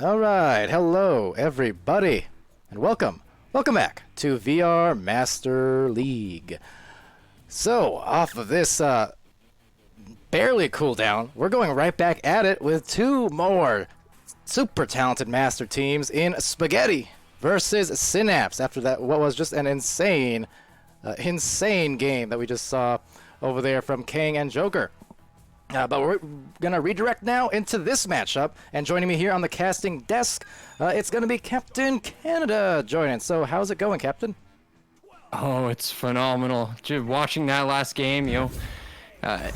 All right, hello everybody, and welcome back to VR Master League. So, off of this barely cooldown, we're going right back at it with two more super talented master teams in Spaghetti versus Synapse. After that, what was just an insane game that we just saw over there from Kang and Joker. But we're going to redirect now into this matchup, and joining me here on the casting desk, it's going to be CaptainCanada joining. So how's it going, Captain? Oh, it's phenomenal. Watching that last game, a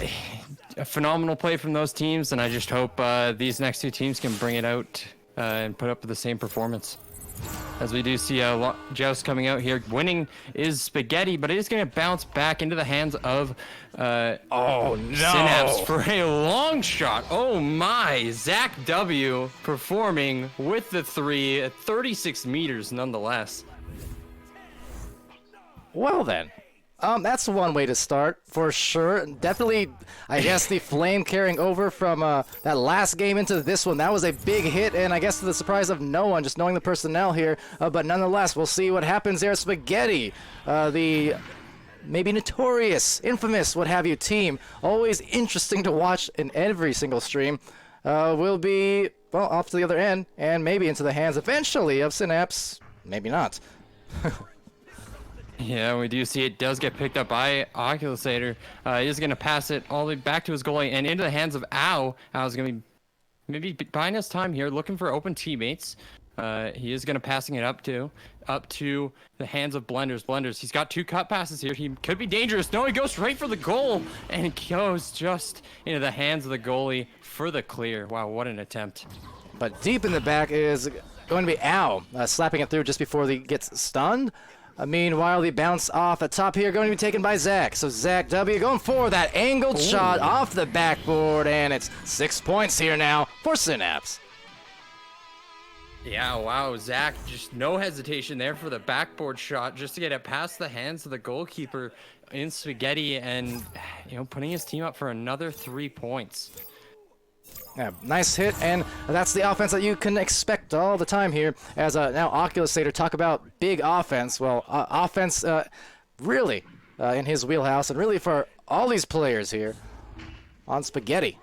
phenomenal play from those teams, and I just hope these next two teams can bring it out and put up the same performance. As we do see a joust coming out here. Winning is Spaghetti, but it is going to bounce back into the hands of Synapse for a long shot. Oh my, Zach W performing with the 3 at 36 meters nonetheless. Well then, That's one way to start, for sure. Definitely, I guess the flame carrying over from that last game into this one, that was a big hit, and I guess to the surprise of no one, just knowing the personnel here. But nonetheless, we'll see what happens there. Spaghetti, the maybe notorious, infamous, what have you, team, always interesting to watch in every single stream, will be, well, off to the other end, and maybe into the hands eventually of Synapse. Maybe not. Yeah, we do see it does get picked up by Oculusator. He's going to pass it all the way back to his goalie and into the hands of Ow. Ow's going to be maybe buying his time here, looking for open teammates. He is going to passing it up to the hands of Blenders. He's got 2 cut passes here. He could be dangerous. No, he goes straight for the goal, and it goes just into the hands of the goalie for the clear. Wow, what an attempt. But deep in the back is going to be Ow, slapping it through just before he gets stunned. Meanwhile, the bounce off the top here going to be taken by Zach. So Zach W going for that angled shot off the backboard, and it's 6 points here now for Synapse. Yeah, wow, Zach, just no hesitation there for the backboard shot just to get it past the hands of the goalkeeper in Spaghetti and, putting his team up for another 3 points. Yeah, nice hit, and that's the offense that you can expect all the time here. As now Oculusator talk about big offense. Well, offense really in his wheelhouse, and really for all these players here on Spaghetti.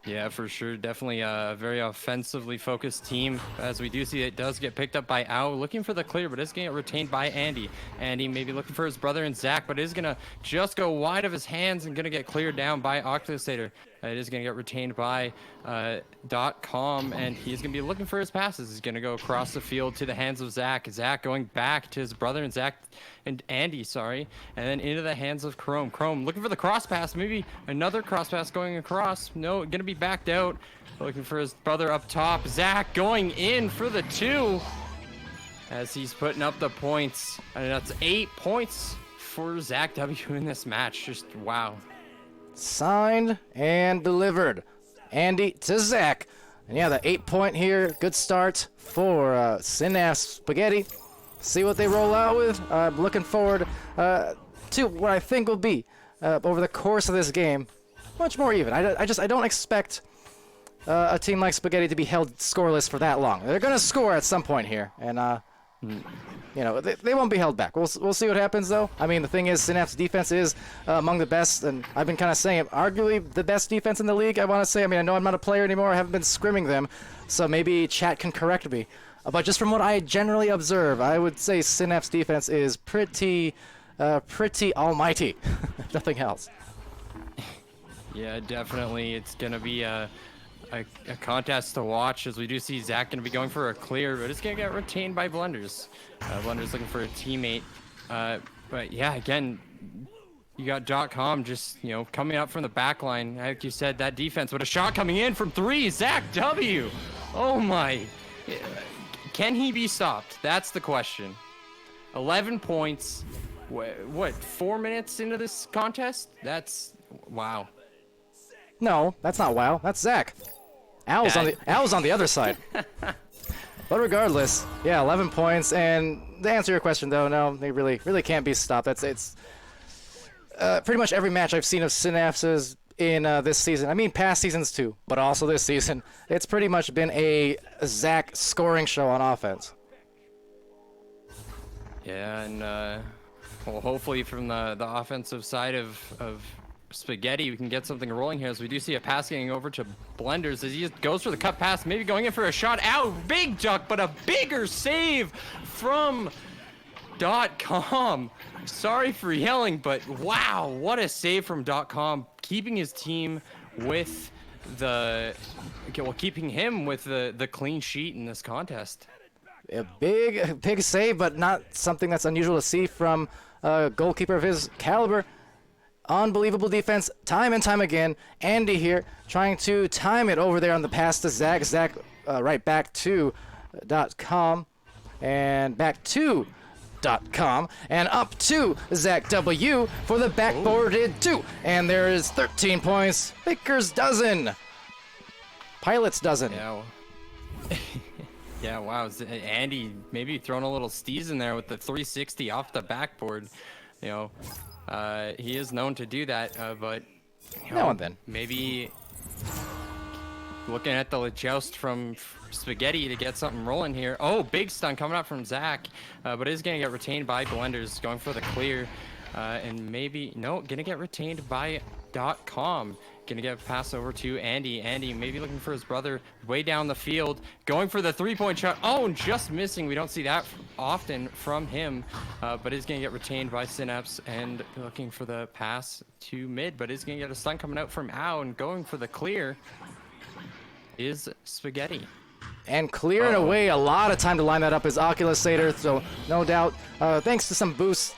Yeah, for sure. Definitely a very offensively focused team. As we do see, it does get picked up by Ow, looking for the clear, but it's going to get retained by Andy. Andy maybe looking for his brother and Zach, but is going to just go wide of his hands and going to get cleared down by Oculusator. It is going to get retained by .com, and he's going to be looking for his passes. He's going to go across the field to the hands of Zach. Zach going back to his brother and Zach and Andy, sorry, and then into the hands of Chrome. Chrome looking for the cross pass, maybe another cross pass going across. No, going to be backed out. Looking for his brother up top. Zach going in for the 2 as he's putting up the points. And that's 8 points for Zach W in this match. Just wow. Signed and delivered. Andy to Zach. And yeah, the 8-point here. Good start for Synapse Spaghetti. See what they roll out with. I'm looking forward to what I think will be over the course of this game. Much more even. I don't expect a team like Spaghetti to be held scoreless for that long. They're going to score at some point here. And they won't be held back. We'll see what happens, though. I mean, the thing is, Synapse defense is among the best, and I've been kind of saying it, arguably the best defense in the league, I want to say. I mean, I know I'm not a player anymore. I haven't been scrimming them, so maybe chat can correct me. But just from what I generally observe, I would say Synapse defense is pretty almighty, if nothing else. Yeah, definitely. It's going to be a contest to watch, as we do see Zach going to be going for a clear, but it's going to get retained by Blenders. Blenders looking for a teammate. But yeah, again, you got .com just, coming up from the back line. Like you said, that defense, but a shot coming in from 3, Zach W. Oh my. Can he be stopped? That's the question. 11 points. What, 4 minutes into this contest? That's, wow. No, that's not wow. That's Zach. Owl's on the other side. But regardless, yeah, 11 points. And to answer your question, though, no, they really can't be stopped. It's pretty much every match I've seen of Synapses in this season. I mean, past seasons too, but also this season. It's pretty much been a Zach scoring show on offense. Yeah, and well, hopefully from the offensive side of Spaghetti, we can get something rolling here, as we do see a pass getting over to Blenders as he just goes for the cut pass, maybe going in for a shot out. Big duck, but a bigger save from .com. Sorry for yelling, but wow, what a save from .com, keeping his team with keeping him with the clean sheet in this contest. A big save, but not something that's unusual to see from a goalkeeper of his caliber. Unbelievable defense, time and time again. Andy here trying to time it over there on the pass to Zach. Zach right back to .com and back to .com and up to Zach W for the backboarded 2. And there is 13 points. Baker's dozen. Pilot's dozen. Yeah. Yeah, wow. Andy maybe throwing a little steez in there with the 360 off the backboard. You know, he is known to do that, but you Now know, and then. maybe looking at the joust from Spaghetti to get something rolling here. Oh, big stun coming up from Zach, but is going to get retained by Blenders, going for the clear. And maybe, no, going to get retained by .com. Going to get a pass over to Andy. Andy maybe looking for his brother way down the field, going for the three-point shot. Oh, and just missing. We don't see that often from him, but is going to get retained by Synapse and looking for the pass to mid, but is going to get a stun coming out from Ao and going for the clear is Spaghetti. And clearing away a lot of time to line that up is Oculusator, so no doubt, thanks to some boosts,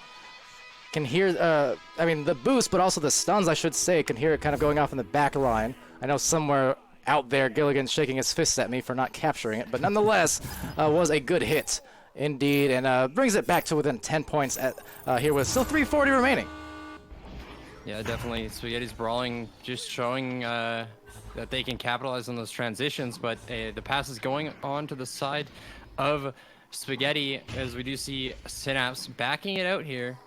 can hear, I mean, the boost, but also the stuns, I should say, can hear it kind of going off in the back line. I know somewhere out there Gilligan's shaking his fists at me for not capturing it, but nonetheless, was a good hit indeed, and brings it back to within 10 points at, here with still 340 remaining. Yeah, definitely. Spaghetti's brawling, just showing that they can capitalize on those transitions, but the pass is going on to the side of Spaghetti as we do see Synapse backing it out here,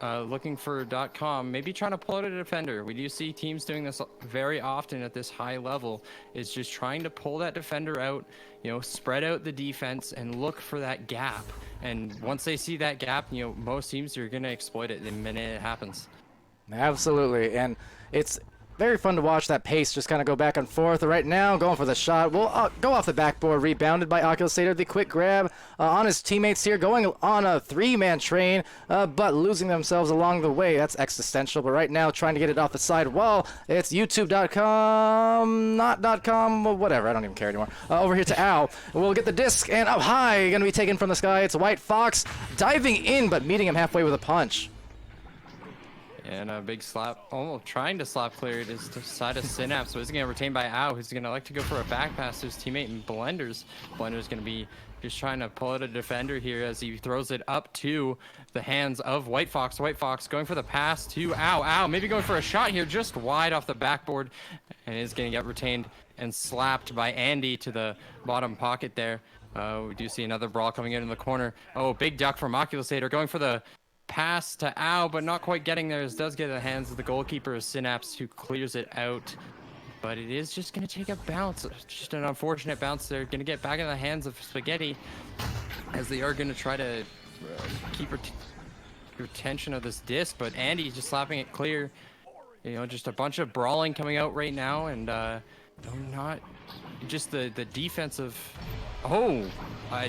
looking for .com, maybe trying to pull out a defender. We do see teams doing this very often at this high level, is just trying to pull that defender out, you know, spread out the defense and look for that gap. And once they see that gap, you know, most teams are going to exploit it the minute it happens. Absolutely, and it's very fun to watch that pace just kind of go back and forth. Right now, going for the shot. Will go off the backboard, rebounded by Oculusator. The quick grab on his teammates here, going on a three-man train, but losing themselves along the way. That's existential, but right now trying to get it off the side wall. It's youtube.com, not .com, whatever. I don't even care anymore. Over here to Al. We'll get the disc, and up high, going to be taken from the sky. It's White Fox diving in, but meeting him halfway with a punch. And a big slap, almost trying to slap clear it is to side of Synapse, so he's going to retain by Ao, who's going to like to go for a back pass to his teammate in Blenders. Blenders going to be just trying to pull out a defender here as he throws it up to the hands of White Fox. White Fox going for the pass to Ao. Ao maybe going for a shot here, just wide off the backboard, and is going to get retained and slapped by Andy to the bottom pocket there. We do see another brawl coming in the corner. Oh, big duck from Oculusator, going for the pass to Ao, but not quite getting there. It does get in the hands of the goalkeeper, Synapse, who clears it out. But it is just going to take a bounce. Just an unfortunate bounce. They're going to get back in the hands of Spaghetti as they are going to try to keep retention of this disc. But Andy's just slapping it clear. You know, just a bunch of brawling coming out right now. And not just the defensive. Oh, I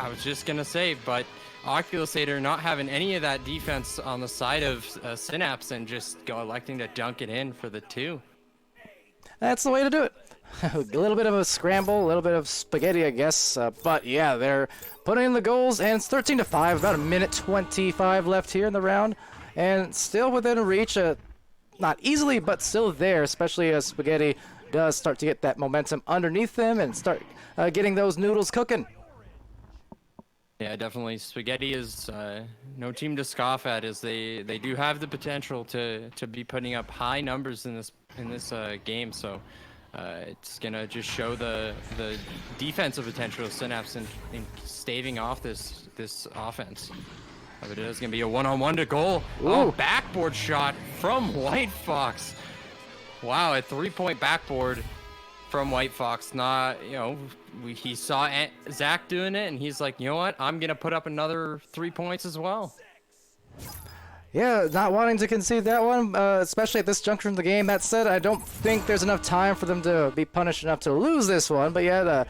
was just going to say, but Oculusator not having any of that defense on the side of Synapse and just electing to dunk it in for the two. That's the way to do it. A little bit of a scramble, a little bit of spaghetti, I guess. But yeah, they're putting in the goals, and it's 13-5. About a minute 25 left here in the round, and still within reach. Not easily, but still there, especially as Spaghetti does start to get that momentum underneath them and start getting those noodles cooking. Yeah, definitely. Spaghetti is no team to scoff at, as they do have the potential to be putting up high numbers in this game. So it's gonna just show the defensive potential of Synapse in staving off this offense. But it is gonna be a one-on-one to goal. Ooh. Oh, backboard shot from White Fox. Wow, a three-point backboard from White Fox. Not, you know, he saw Zach doing it, and he's like, you know what? I'm gonna put up another 3 points as well. Yeah, not wanting to concede that one, especially at this juncture in the game. That said, I don't think there's enough time for them to be punished enough to lose this one. But yeah,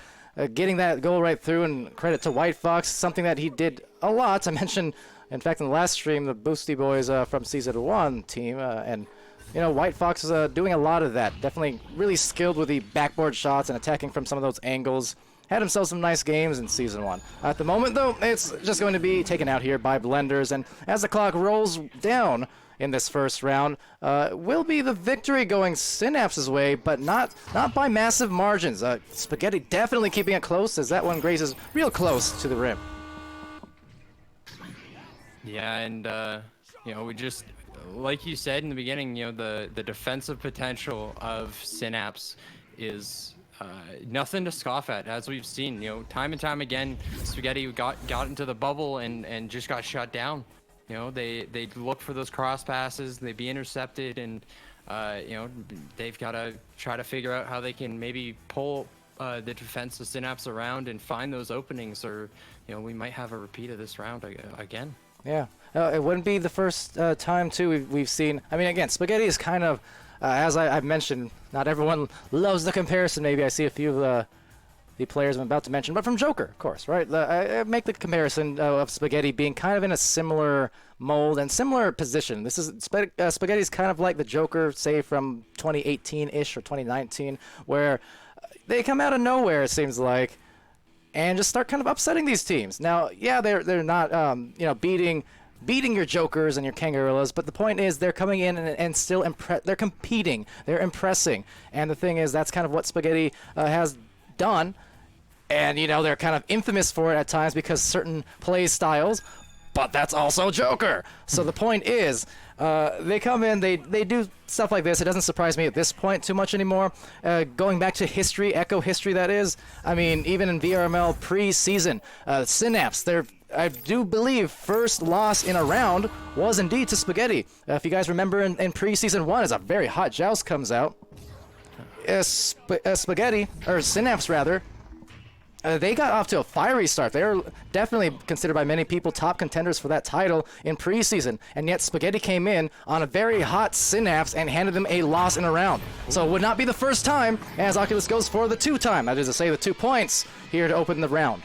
getting that goal right through, and credit to White Fox, something that he did a lot. I mentioned, in fact, in the last stream, the Boosty Boys from Season 1 team, and you know, White Fox is doing a lot of that. Definitely really skilled with the backboard shots and attacking from some of those angles. Had himself some nice games in Season 1. At the moment, though, it's just going to be taken out here by Blenders. And as the clock rolls down in this first round, will be the victory going Synapse's way, but not by massive margins. Spaghetti definitely keeping it close, as that one grazes real close to the rim. Yeah, and you know, we just, like you said in the beginning, you know, the defensive potential of Synapse is nothing to scoff at, as we've seen. Time and time again, Spaghetti got into the bubble and just got shut down. They look for those cross passes, they'd be intercepted, and they've got to try to figure out how they can maybe pull the defense of Synapse around and find those openings, or we might have a repeat of this round again. Yeah, it wouldn't be the first time too we've seen. I mean, again, Spaghetti is kind of, as I've mentioned, not everyone loves the comparison. Maybe I see a few of the players I'm about to mention, but from Joker, of course, right? I make the comparison of Spaghetti being kind of in a similar mold and similar position. This is Spaghetti's kind of like the Joker, say from 2018-ish or 2019, where they come out of nowhere, it seems like, and just start kind of upsetting these teams. Now, yeah, they're not beating your Jokers and your Kangaroos, but the point is they're coming in and still they're competing, they're impressing, and the thing is that's kind of what Spaghetti has done, and they're kind of infamous for it at times because certain play styles, but that's also Joker. So the point is, they come in, they do stuff like this. It doesn't surprise me at this point too much anymore. Going back to history, Echo history that is, I mean, even in VRML pre-season, Synapse, I do believe first loss in a round was indeed to Spaghetti. If you guys remember in pre-season 1, as a very hot joust comes out, Spaghetti, or Synapse rather, they got off to a fiery start. They were definitely considered by many people top contenders for that title in preseason, and yet Spaghetti came in on a very hot Synapse and handed them a loss in a round. So it would not be the first time, as Oculus goes for the 2-time. That is to say, the 2 points here to open the round.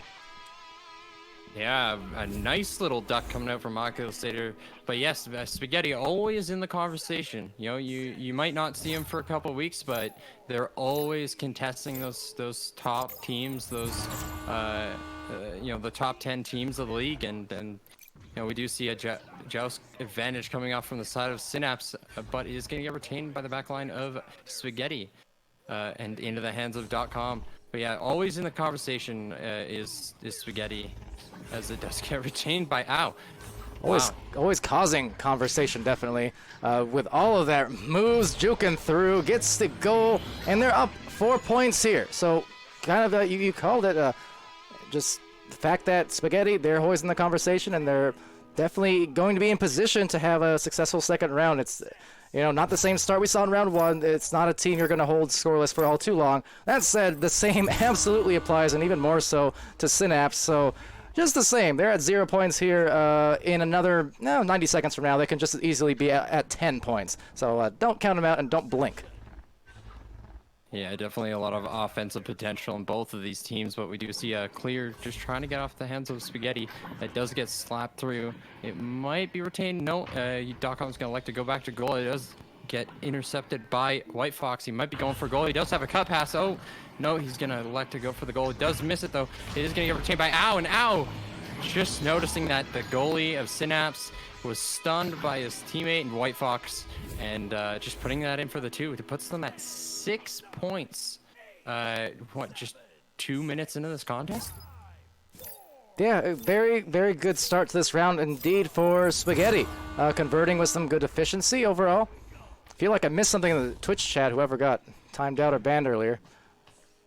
Yeah, a nice little duck coming out from Oculus later. But yes, Spaghetti always in the conversation. You might not see him for a couple weeks, but they're always contesting those top teams, those the top 10 teams of the league, and we do see a joust advantage coming off from the side of Synapse, but it is going to get retained by the backline of Spaghetti and into the hands of .com. But yeah, always in the conversation is Spaghetti, as it does get retained by Ow. Always causing conversation, definitely. With all of that, moves, juking through, gets the goal, and they're up 4 points here. So kind of you called it just the fact that Spaghetti, they're always in the conversation, and they're definitely going to be in position to have a successful second round. It's not the same start we saw in round 1. It's not a team you're going to hold scoreless for all too long. That said, the same absolutely applies, and even more so to Synapse. So just the same. They're at 0 points here. In another 90 seconds from now, they can just as easily be at 10 points. So don't count them out and don't blink. Yeah, definitely a lot of offensive potential in both of these teams, but we do see a clear just trying to get off the hands of Spaghetti. It does get slapped through. It might be retained. No, .com's going to elect to go back to goal. It does get intercepted by White Fox. He might be going for goal. He does have a cut pass. Oh, no, he's going to elect to go for the goal. It does miss it, though. It is going to get retained by Ow, and Ow just noticing that the goalie of Synapse was stunned by his teammate and White Fox, and just putting that in for the 2. It puts them at 6 points. Just 2 minutes into this contest? Yeah, a very, very good start to this round indeed for Spaghetti. Converting with some good efficiency overall. I feel like I missed something in the Twitch chat, whoever got timed out or banned earlier.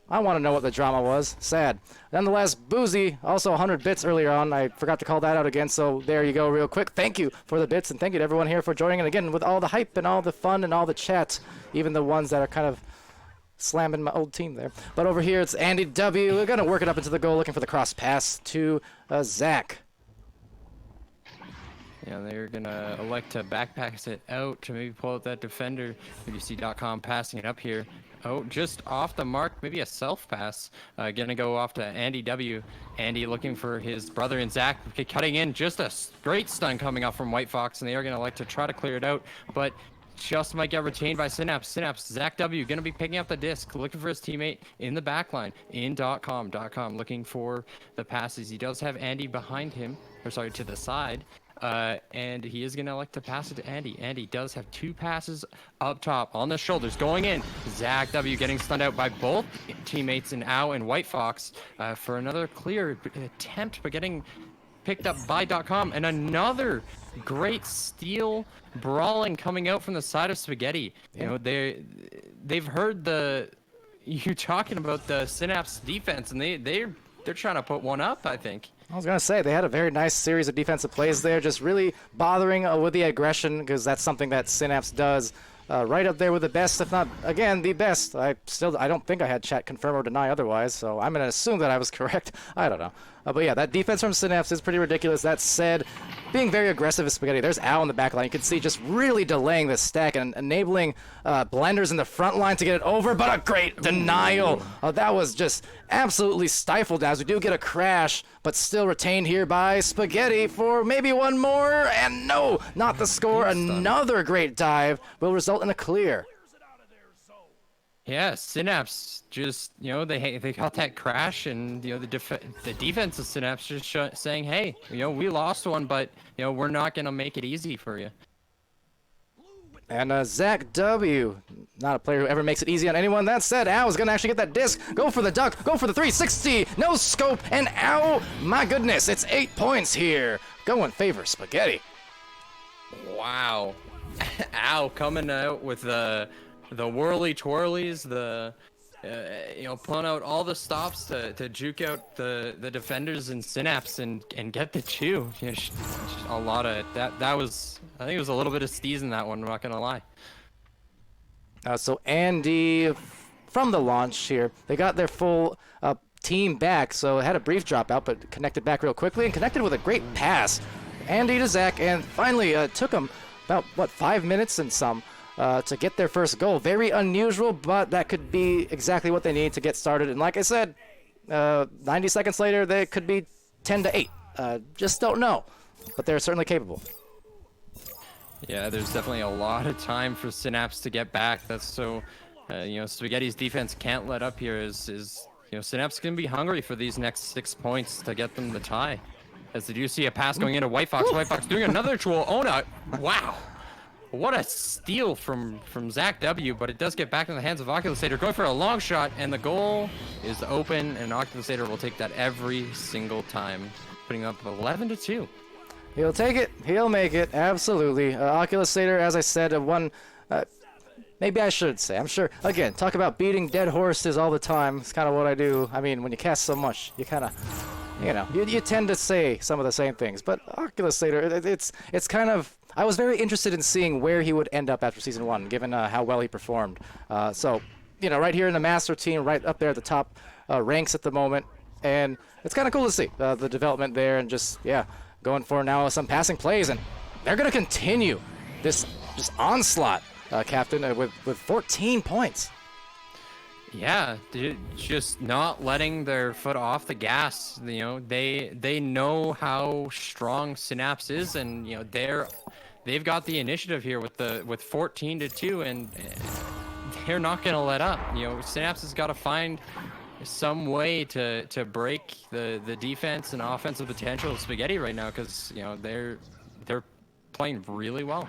I want to know what the drama was. Sad. Nonetheless, Boozy, also 100 bits earlier on. I forgot to call that out again, so there you go real quick. Thank you for the bits, and thank you to everyone here for joining. And again, with all the hype and all the fun and all the chat, even the ones that are kind of slamming my old team there. But over here, it's Andy W. We're going to work it up into the goal, looking for the cross pass to Zach. Yeah, they're going to elect to backpass it out to maybe pull out that defender. Maybe see .com passing it up here. Oh, just off the mark, maybe a self pass. Gonna go off to Andy W. Andy looking for his brother and Zach, cutting in. Just a great stun coming off from White Fox, and they are gonna like to try to clear it out, but just might get retained by Synapse. Zach W. gonna be picking up the disc, looking for his teammate in the backline in .com looking for the passes. He does have Andy behind him, or sorry, to the side. And he is going to elect to pass it to Andy. Andy does have 2 passes up top on the shoulders going in. Zach W. getting stunned out by both teammates in Ow and White Fox for another clear attempt, but getting picked up by .com. And another great steal brawling coming out from the side of Spaghetti. They've heard the you're talking about the Synapse defense, and they're trying to put one up, I think. I was going to say, they had a very nice series of defensive plays there, just really bothering with the aggression, because that's something that Synapse does. Right up there with the best, if not, again, the best. I don't think I had chat confirm or deny otherwise, so I'm going to assume that I was correct. I don't know. But yeah, that defense from Synapse is pretty ridiculous. That said, being very aggressive as Spaghetti. There's Al in the back line. You can see just really delaying the stack and enabling Blenders in the front line to get it over, but a great denial. That was just absolutely stifled as we do get a crash, but still retained here by Spaghetti for maybe one more, and no, not the score. Another great dive will result in a clear. Yeah, Synapse just, they got that crash, and the defense of Synapse just saying, hey, we lost one, but we're not gonna make it easy for you. And Zach W, not a player who ever makes it easy on anyone. That said, Al is gonna actually get that disc. Go for the duck. Go for the 360. No scope. And Al, my goodness, it's 8 points here. Go in favor, Spaghetti. Wow, Al coming out with the whirly twirlies, pulling out all the stops to juke out the defenders in Synapse and get the chew. Just a lot of that was, I think it was a little bit of steez in that one, I'm not gonna lie. So Andy, from the launch here, they got their full team back, so it had a brief dropout, but connected back real quickly and connected with a great pass. Andy to Zach, and finally took them about, 5 minutes and some to get their first goal. Very unusual, but that could be exactly what they need to get started. And like I said, 90 seconds later, they could be 10-8. Just don't know, but they're certainly capable. Yeah, there's definitely a lot of time for Synapse to get back. That's so, Spaghetti's defense can't let up here. Synapse can be hungry for these next 6 points to get them the tie. As they do see a pass going into White Fox. White Fox doing another troll. Oh no! Wow. What a steal from Zach W, but it does get back in the hands of Oculusator, going for a long shot, and the goal is open, and Oculusator will take that every single time, putting up 11-2. He'll take it. He'll make it. Absolutely. Oculusator, as I said, one. Maybe I should say. I'm sure. Again, talk about beating dead horses all the time. It's kind of what I do. I mean, when you cast so much, you kind of, you tend to say some of the same things. But Oculusator, it's kind of. I was very interested in seeing where he would end up after Season 1, given how well he performed. So, right here in the Master team, right up there at the top ranks at the moment. And it's kind of cool to see the development there and just, going for now some passing plays. And they're going to continue this just onslaught, Captain, with 14 points. Yeah, dude, just not letting their foot off the gas. They know how strong Synapse is, and they've got the initiative here with 14-2, and they're not gonna let up. Synapse has got to find some way to break the defense and offensive potential of Spaghetti right now, because they're playing really well.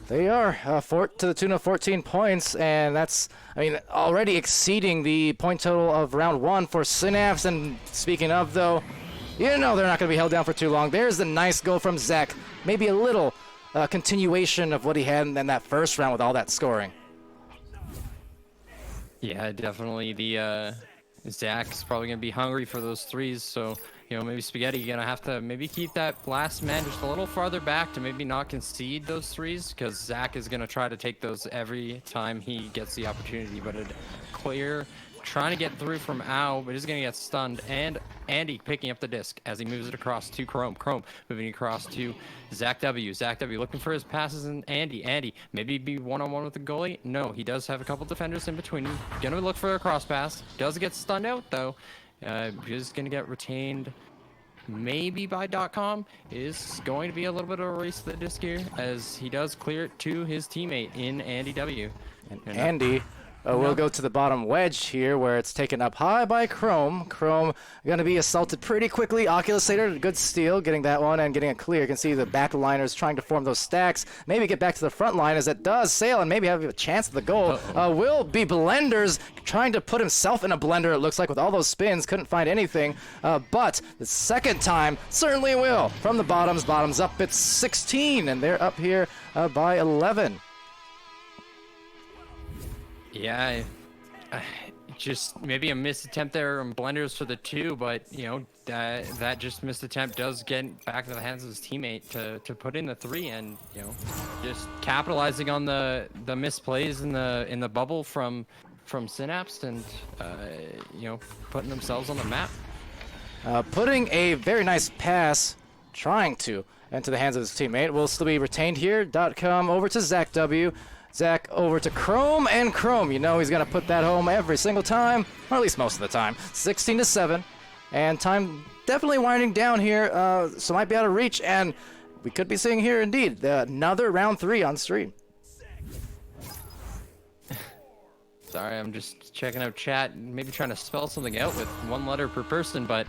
They are to the tune of 14 points, and that's, already exceeding the point total of round 1 for Synapse. And speaking of, though, they're not going to be held down for too long. There's the nice goal from Zach. Maybe a little continuation of what he had in that first round with all that scoring. Yeah, definitely. The Zach's probably going to be hungry for those threes, so maybe Spaghetti gonna have to maybe keep that last man just a little farther back to maybe not concede those threes, because Zach is gonna try to take those every time he gets the opportunity. But a clear, trying to get through from Ao, but he's gonna get stunned. And Andy picking up the disc as he moves it across to Chrome. Chrome moving across to Zach W. Zach W looking for his passes, and Andy maybe be one-on-one with the goalie. No, he does have a couple defenders in between him. Gonna look for a cross pass. Does get stunned out though. Is going to get retained maybe by .com. Is going to be a little bit of a race to the disc here, as he does clear it to his teammate in Andy W. And Andy will go to the bottom wedge here, where it's taken up high by Chrome. Chrome going to be assaulted pretty quickly. Oculusator, good steal, getting that one and getting a clear. You can see the back liners trying to form those stacks. Maybe get back to the front line as it does sail and maybe have a chance at the goal. Will be Blenders trying to put himself in a blender, it looks like, with all those spins. Couldn't find anything. But the second time certainly will. From the bottoms up, it's 16, and they're up here by 11. Yeah, just maybe a missed attempt there on Blenders for the 2, but that just missed attempt does get back to the hands of his teammate to put in the 3, and just capitalizing on the misplays in the bubble from Synapse, and putting themselves on the map. Putting a very nice pass, trying to, into the hands of his teammate. Will still be retained here. .com over to Zach W. Zach over to Chrome, and Chrome, he's going to put that home every single time, or at least most of the time. 16-7, and time definitely winding down here, so might be out of reach, and we could be seeing here indeed another round 3 on stream. Sorry, I'm just checking out chat, maybe trying to spell something out with 1 letter per person, but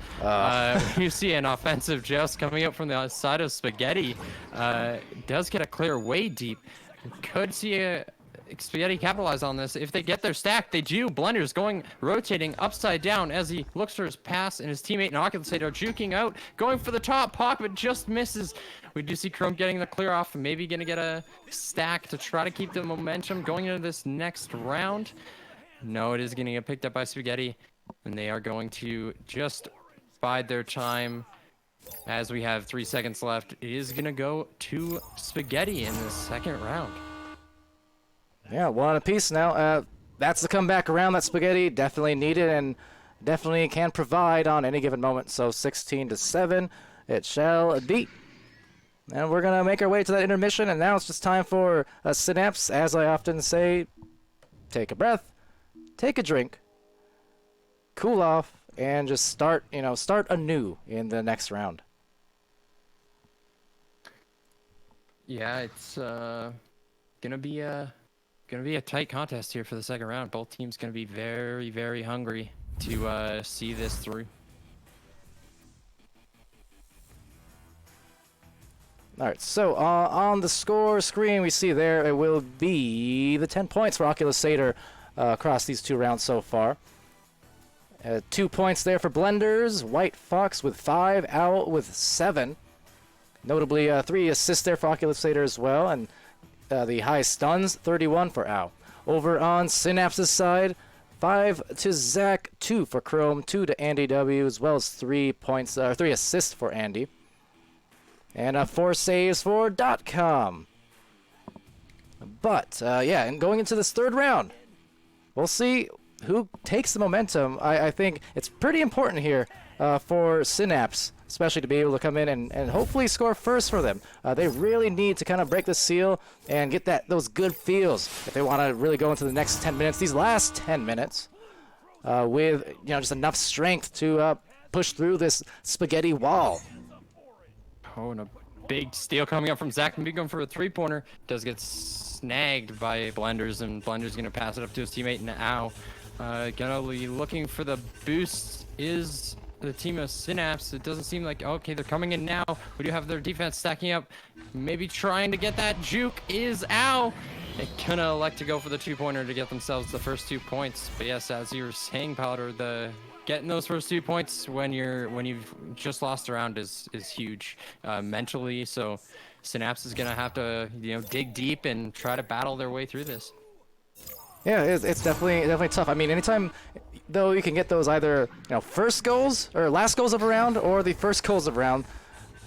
you see an offensive joust coming out from the side of Spaghetti. Does get a clear way deep. Could see Spaghetti capitalize on this. If they get their stack, they do. Blender's rotating upside down as he looks for his pass, and his teammate Inoculator juking out, going for the top pocket, but just misses. We do see Chrome getting the clear off, maybe going to get a stack to try to keep the momentum going into this next round. No, it is going to get picked up by Spaghetti, and they are going to just bide their time. As we have 3 seconds left, it is going to go to Spaghetti in the second round. Yeah, 1 apiece now. That's the comeback around that Spaghetti definitely needed and definitely can provide on any given moment. So 16-7, it shall be. And we're going to make our way to that intermission, and now it's just time for a Synapse. As I often say, take a breath, take a drink, cool off, and just start anew in the next round. Yeah, it's gonna be a tight contest here for the second round. Both teams gonna be very, very hungry to see this through. All right, so on the score screen we see there it will be the 10 points for Oculus Satyr across these 2 rounds so far. 2 points there for Blenders, White Fox with 5, Owl with 7. Notably, 3 assists there for Oculus Satyr as well, and the high stuns, 31 for Owl. Over on Synapse's side, 5 to Zach, 2 for Chrome, 2 to Andy W, as well as 3 assists for Andy. And 4 saves for .com. But, yeah, and going into this 3rd round, we'll see who takes the momentum. I think it's pretty important here for Synapse, especially to be able to come in and hopefully score first for them. They really need to kind of break the seal and get those good feels if they want to really go into the next 10 minutes, these last 10 minutes, with just enough strength to push through this Spaghetti wall. Oh, and a big steal coming up from Zach, maybe going for a 3-pointer. Does get snagged by Blenders, and Blenders going to pass it up to his teammate now. Gonna be looking for the boost is the team of Synapse. It doesn't seem like, okay, they're coming in now. We do have their defense stacking up. Maybe trying to get that juke is Ow. They're gonna elect to go for the 2-pointer to get themselves the first 2 points. But yes, as you were saying, Palidore, getting those first 2 points when you've just lost a round is huge mentally. So Synapse is gonna have to dig deep and try to battle their way through this. Yeah, it's definitely tough. I mean, anytime though you can get those either first goals or last goals of a round or the first goals of a round,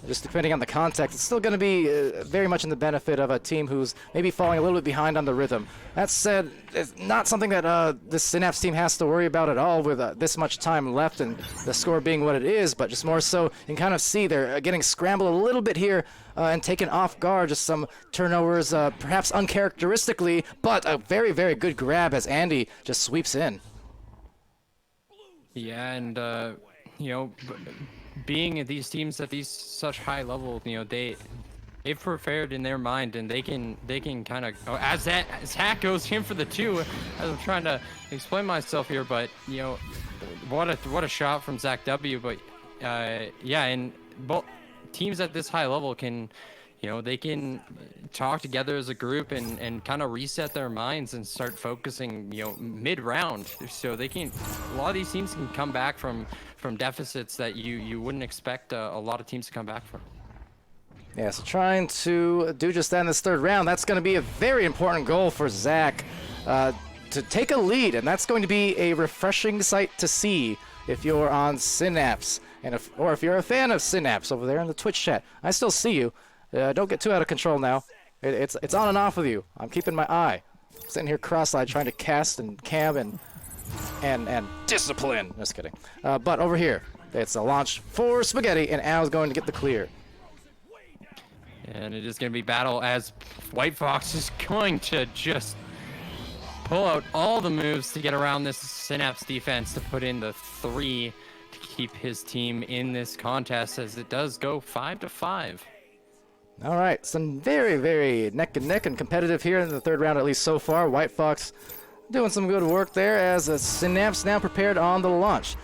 just depending on the context, it's still going to be very much in the benefit of a team who's maybe falling a little bit behind on the rhythm. That said, it's not something that this Synapse team has to worry about at all with this much time left and the score being what it is, but just more so you can kind of see they're getting scrambled a little bit here and taken off guard. Just some turnovers, perhaps uncharacteristically, but a very, very good grab as Andy just sweeps in. Yeah, and being at these teams at such high level, they've prepared in their mind, and they can kind of as Zach goes in for the 2. As I'm trying to explain myself here, but what a shot from Zach W. But yeah, and both teams at this high level can they can talk together as a group and kind of reset their minds and start focusing mid-round, so they can, a lot of these teams can come back from deficits that you wouldn't expect a lot of teams to come back from. Yeah, so trying to do just that in this 3rd round. That's going to be a very important goal for Zach. to take a lead, and that's going to be a refreshing sight to see if you're on Synapse, and if you're a fan of Synapse over there in the Twitch chat. I still see you. Don't get too out of control now. It's on and off with you. I'm keeping my eye. Sitting here cross-eyed trying to cast and cam and discipline. Just kidding. But over here, it's a launch for Spaghetti, and Al's going to get the clear. And it is going to be battle as White Fox is going to just pull out all the moves to get around this Synapse defense to put in the 3 to keep his team in this contest as it does go 5-5. All right, some very, very neck and neck and competitive here in the third round, at least so far. White Fox doing some good work there as Synapse now prepared on the launch.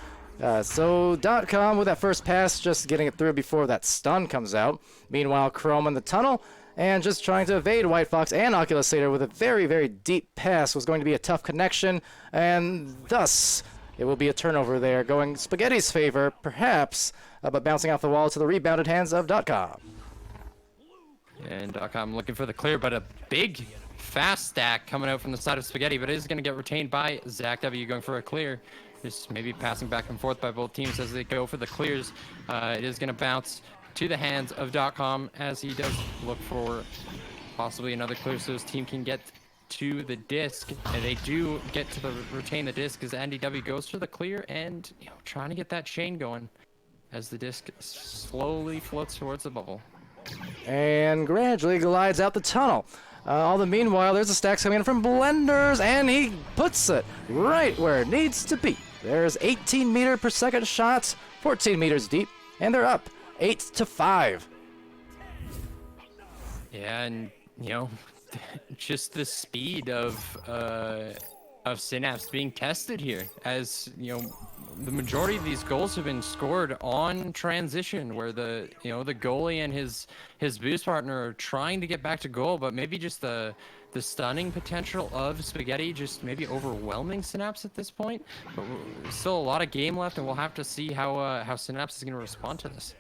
So .com with that first pass, just getting it through before that stun comes out. Meanwhile, Chrome in the tunnel and just trying to evade White Fox and Oculusator with a very, very deep pass was going to be a tough connection, and thus it will be a turnover there, going Spaghetti's favor, perhaps, but bouncing off the wall to the rebounded hands of .com. And .com looking for the clear, but a big, fast stack coming out from the side of Spaghetti, but it is going to get retained by Zach W going for a clear. Just maybe passing back and forth by both teams as they go for the clears. It is going to bounce to the hands of .com as he does look for possibly another clear so his team can get to the disc. And they do get to retain the disc as Andy W goes for the clear and trying to get that chain going as the disc slowly floats towards the bubble. And gradually glides out the tunnel. All the meanwhile, there's a stack coming in from Blenders, and he puts it right where it needs to be. There's 18 meter per second shots, 14 meters deep, and they're up 8-5. Yeah, and just the speed of Synapse being tested here, as the majority of these goals have been scored on transition, where the goalie and his boost partner are trying to get back to goal, but maybe just the stunning potential of Spaghetti just maybe overwhelming Synapse at this point. But still a lot of game left, and we'll have to see how Synapse is going to respond to this.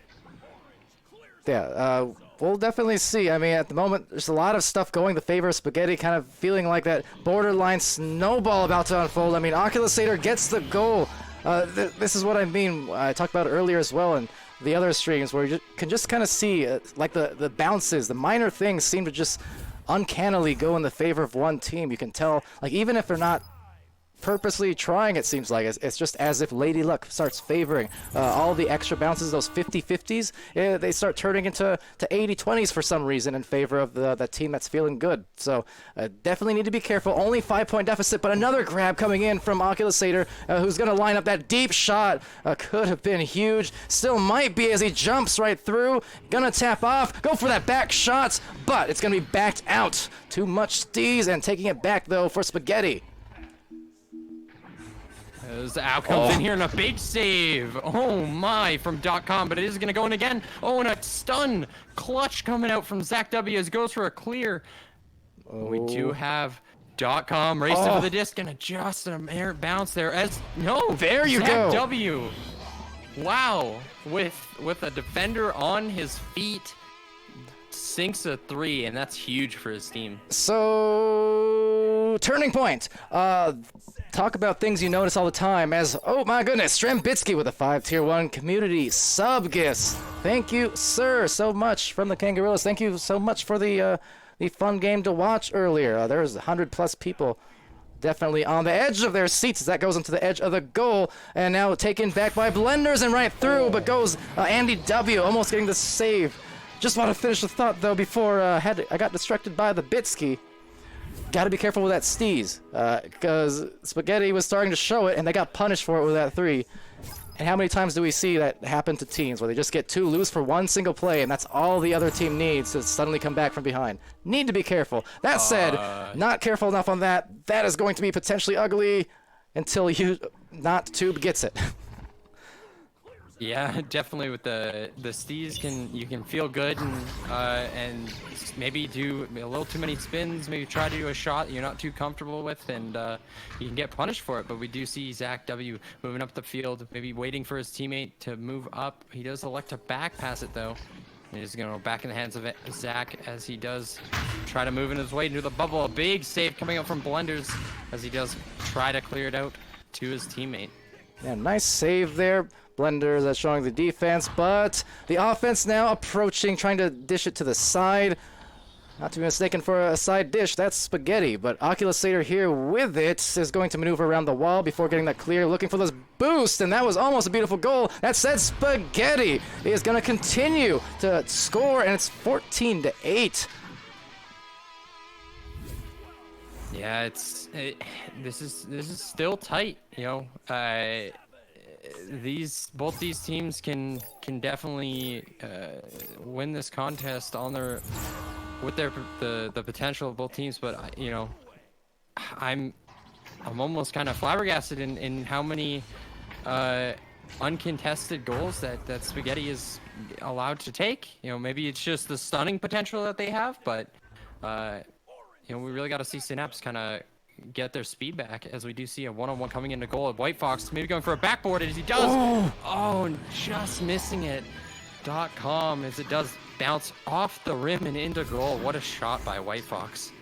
Yeah, we'll definitely see. I mean, at the moment, there's a lot of stuff going the favor of Spaghetti, kind of feeling like that borderline snowball about to unfold. I mean, Oculusator gets the goal. This is what I mean. I talked about it earlier as well in the other streams, where you can just kind of see like the bounces, the minor things seem to just uncannily go in the favor of one team. You can tell, like, even if they're not purposely trying, it seems like it's just as if Lady Luck starts favoring all the extra bounces, those 50-50s, they start turning into 80-20s for some reason in favor of the team that's feeling good. So definitely need to be careful. Only 5-point deficit, but another grab coming in from Oculusator, who's going to line up that deep shot. Could have been huge, still might be as he jumps right through, gonna tap off, go for that back shot, but it's gonna be backed out. Too much steez, and taking it back though for Spaghetti. As Al comes in here and a big save. Oh my, from .com, but it is going to go in again. Oh, and a stun clutch coming out from Zach W as goes for a clear. We do have .com racing for the disc and just an errant bounce there. There you Zach go. W. Wow, with a defender on his feet, sinks a 3, and that's huge for his team. So, turning point. Talk about things you notice all the time as, oh my goodness, Strambitsky with a 5 tier 1 community sub gifts. Thank you, sir, so much from the Kangaroos. Thank you so much for the fun game to watch earlier. There's 100+ people definitely on the edge of their seats as that goes into the edge of the goal, and now taken back by Blenders and right through, but goes Andy W, almost getting the save. Just want to finish the thought though before I got distracted by the Bitsky. Got to be careful with that steez, because Spaghetti was starting to show it, and they got punished for it with that 3. And how many times do we see that happen to teams, where they just get too loose for one single play, and that's all the other team needs to suddenly come back from behind? Need to be careful. That said, not careful enough on that. That is going to be potentially ugly until not Tube gets it. Yeah, definitely with the steez you can feel good and maybe do a little too many spins, maybe try to do a shot you're not too comfortable with, and you can get punished for it. But we do see Zach W moving up the field, maybe waiting for his teammate to move up. He does elect to back pass it though. He's going to go back in the hands of Zach as he does try to move in his way into the bubble. A big save coming up from Blenders as he does try to clear it out to his teammate. Yeah, nice save there. Blender that's showing the defense, but the offense now approaching, trying to dish it to the side. Not to be mistaken for a side dish, that's Spaghetti, but Oculusator here with it is going to maneuver around the wall before getting that clear, looking for this boost, and that was almost a beautiful goal. That said, Spaghetti is going to continue to score, and it's 14-8. Yeah, this is still tight, you know. Both these teams can definitely win this contest on their with the potential of both teams, but you know, I'm almost kind of flabbergasted in how many uncontested goals that Spaghetti is allowed to take. You know, maybe it's just the stunning potential that they have, but you know, we really got to see Synapse kind of get their speed back as we do see a one-on-one coming into goal. White Fox maybe going for a backboard as he does. Oh, and just missing it. .com as it does bounce off the rim and into goal. What a shot by White Fox.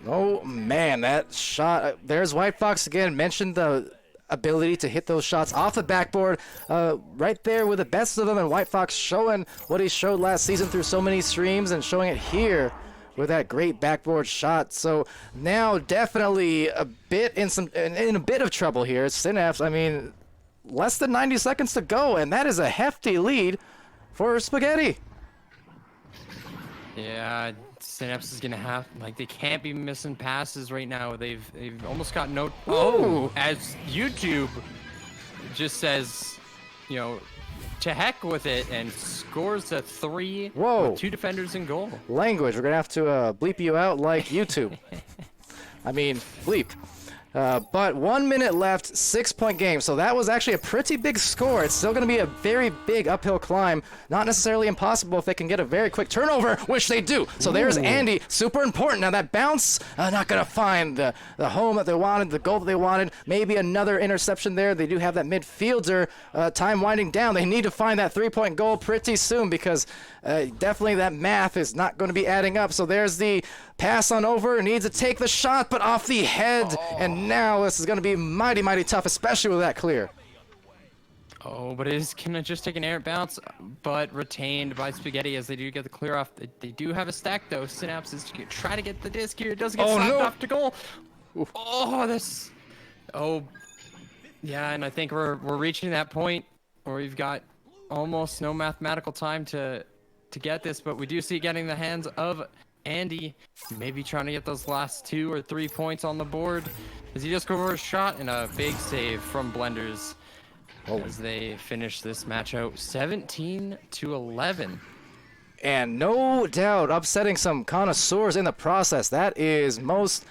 Oh man, that shot. There's White Fox again. Mentioned the ability to hit those shots off the backboard. Right there with the best of them, and White Fox showing what he showed last season through so many streams and showing it here with that great backboard shot. So now definitely a bit in a bit of trouble here. Synapse, I mean, less than 90 seconds to go, and that is a hefty lead for Spaghetti. Yeah, Synapse is gonna have, like, they can't be missing passes right now. They've almost got no. Oh, as YouTube just says, you know, to heck with it, and scores a 3 with 2 defenders in goal. Language, we're gonna have to bleep you out like YouTube. I mean, bleep. But 1 minute left, 6-point game. So that was actually a pretty big score. It's still going to be a very big uphill climb. Not necessarily impossible if they can get a very quick turnover, which they do. So there's Andy, super important. Now that bounce, not going to find the home that they wanted, the goal that they wanted. Maybe another interception there. They do have that midfielder. Time winding down. They need to find that 3-point goal pretty soon because definitely that math is not going to be adding up. So there's the pass on over. Needs to take the shot, but off the head. And now this is going to be mighty, mighty tough, especially with that clear. Oh, but it is going to just take an errant bounce, but retained by Spaghetti as they do get the clear off. They do have a stack, though. Synapse is try to get the disc here. It doesn't get slapped off to goal. Oof. Oh, this. Oh, yeah, and I think we're reaching that point where we've got almost no mathematical time to get this, but we do see getting the hands of Andy, maybe trying to get those last 2 or 3 points on the board as he just goes for a shot, and a big save from Blenders as they finish this match out 17-11. And no doubt upsetting some connoisseurs in the process. That is most,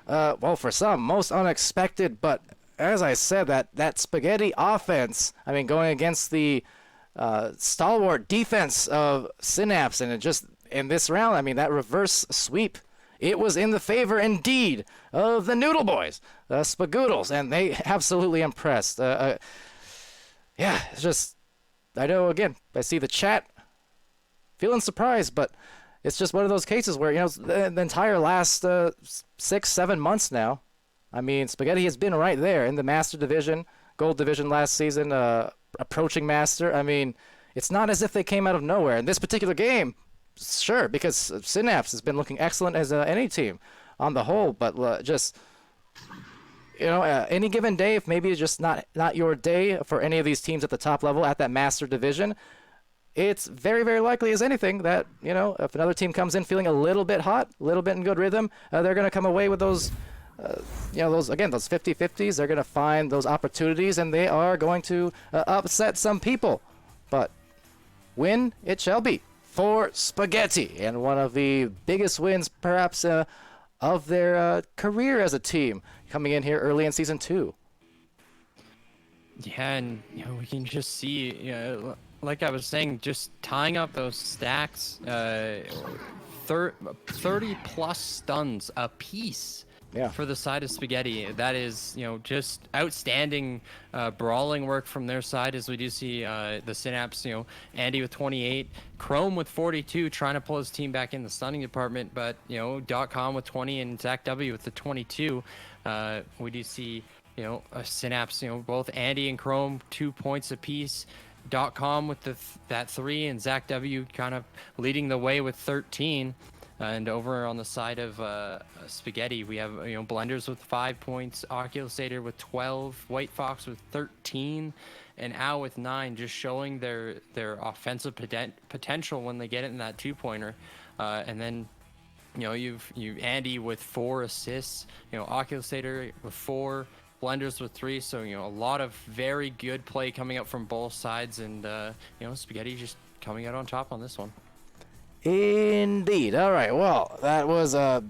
well, for some, most unexpected. But as I said, that Spaghetti offense, I mean, going against the stalwart defense of Synapse, and it just in this round, I mean, that reverse sweep, it was in the favor indeed of the Noodle Boys, Spagoodles, and they absolutely impressed. Yeah, it's just, I know, again, I see the chat feeling surprised, but it's just one of those cases where, you know, the entire last 6-7 months now, I mean, Spaghetti has been right there in the Master Division, Gold Division last season, approaching Master. I mean, it's not as if they came out of nowhere. In this particular game, sure, because Synapse has been looking excellent as any team on the whole, but just, you know, any given day, if maybe it's just not your day for any of these teams at the top level at that Master Division, it's very, very likely as anything that, you know, if another team comes in feeling a little bit hot, a little bit in good rhythm, they're going to come away with those, you know, those 50-50s. They're going to find those opportunities, and they are going to upset some people. But win it shall be for Spaghetti, and one of the biggest wins perhaps of their career as a team, coming in here early in Season 2. Yeah, and you know, we can just see, you know, like I was saying, just tying up those stacks, 30 plus stuns a piece Yeah. for the side of Spaghetti. That is, just outstanding brawling work from their side, as we do see the Synapse, Andy with 28, Chrome with 42, trying to pull his team back in the stunning department, but, .com with 20 and Zach W with the 22. We do see, a Synapse, both Andy and Chrome, 2 points apiece. .com with that 3, and Zach W kind of leading the way with 13. And over on the side of Spaghetti, we have Blenders with 5 points, Oculusator with 12, White Fox with 13, and Al with 9, just showing their offensive potential when they get it in that 2-pointer. And then you've Andy with 4 assists, Oculusator with 4, Blenders with 3. So a lot of very good play coming up from both sides, and Spaghetti just coming out on top on this one. Indeed. All right. Well, that was a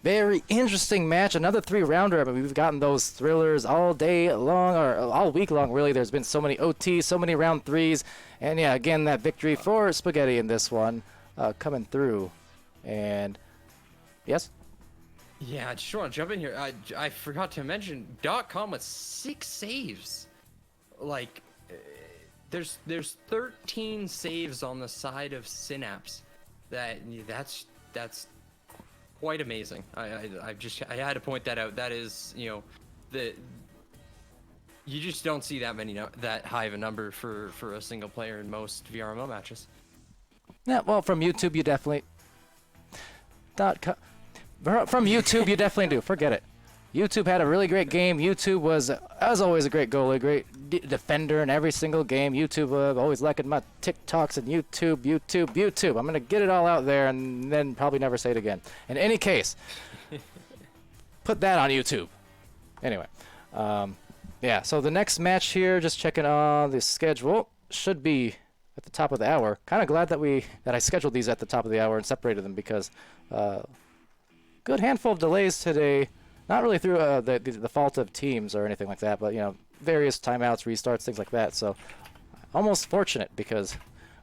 very interesting match. Another 3-rounder. I mean, we've gotten those thrillers all day long, or all week long, really. There's been so many OTs, so many round 3s. And, yeah, again, that victory for Spaghetti in this one coming through. And, yes? Yeah, I just want to jump in here. I forgot to mention, .com with 6 saves. Like, there's 13 saves on the side of Synapse. That's quite amazing. I had to point that out. That is, you just don't see that high of a number for a single player in most VRML matches. Yeah, well, from YouTube you definitely from YouTube you definitely do. Forget it. YouTube had a really great game. YouTube was, as always, a great goalie, great defender in every single game. YouTube, always liking my TikToks and YouTube. I'm going to get it all out there and then probably never say it again. In any case, put that on YouTube. Anyway, yeah, so the next match here, just checking on the schedule, should be at the top of the hour. Kind of glad that I scheduled these at the top of the hour and separated them, because good handful of delays today. Not really through the fault of teams or anything like that, but various timeouts, restarts, things like that. So almost fortunate, because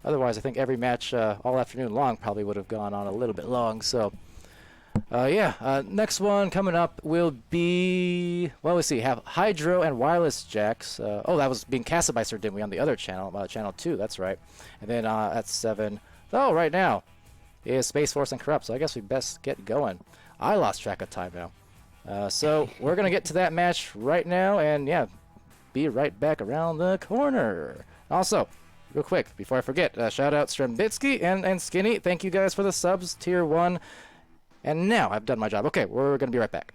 otherwise I think every match all afternoon long probably would have gone on a little bit long. So yeah, next one coming up will be, well, let's see, have Hydro and Wireless Jacks. Oh, that was being casted by Sir Dimwee on the other channel, channel 2. That's right. And then at 7, right now is Space Force and Corrupt. So I guess we best get going. I lost track of time now. So we're going to get to that match right now, and yeah, be right back around the corner. Also, real quick, before I forget, shout out Strembitsky and Skinny. Thank you guys for the subs, tier 1. And now I've done my job. Okay, we're going to be right back.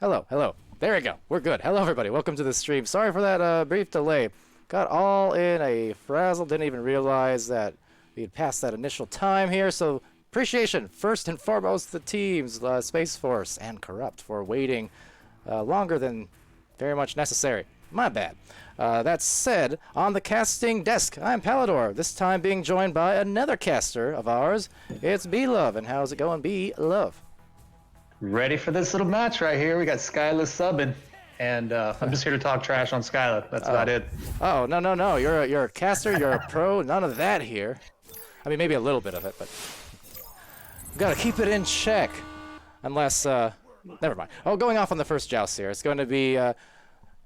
Hello, hello. There we go. We're good. Hello, everybody. Welcome to the stream. Sorry for that brief delay. Got all in a frazzle. Didn't even realize that we had passed that initial time here. So appreciation, first and foremost, the teams, Space Force and Corrupt, for waiting longer than very much necessary. My bad. That said, on the casting desk, I'm Palidore. This time being joined by another caster of ours. It's B-Love. And how's it going, B-Love? Ready for this little match right here. We got Skyla subbing, and I'm just here to talk trash on Skyla. That's about it. Oh, no. You're a caster, you're a pro, none of that here. I mean, maybe a little bit of it, but we've got to keep it in check. Unless, never mind. Oh, going off on the first joust here. It's going to be,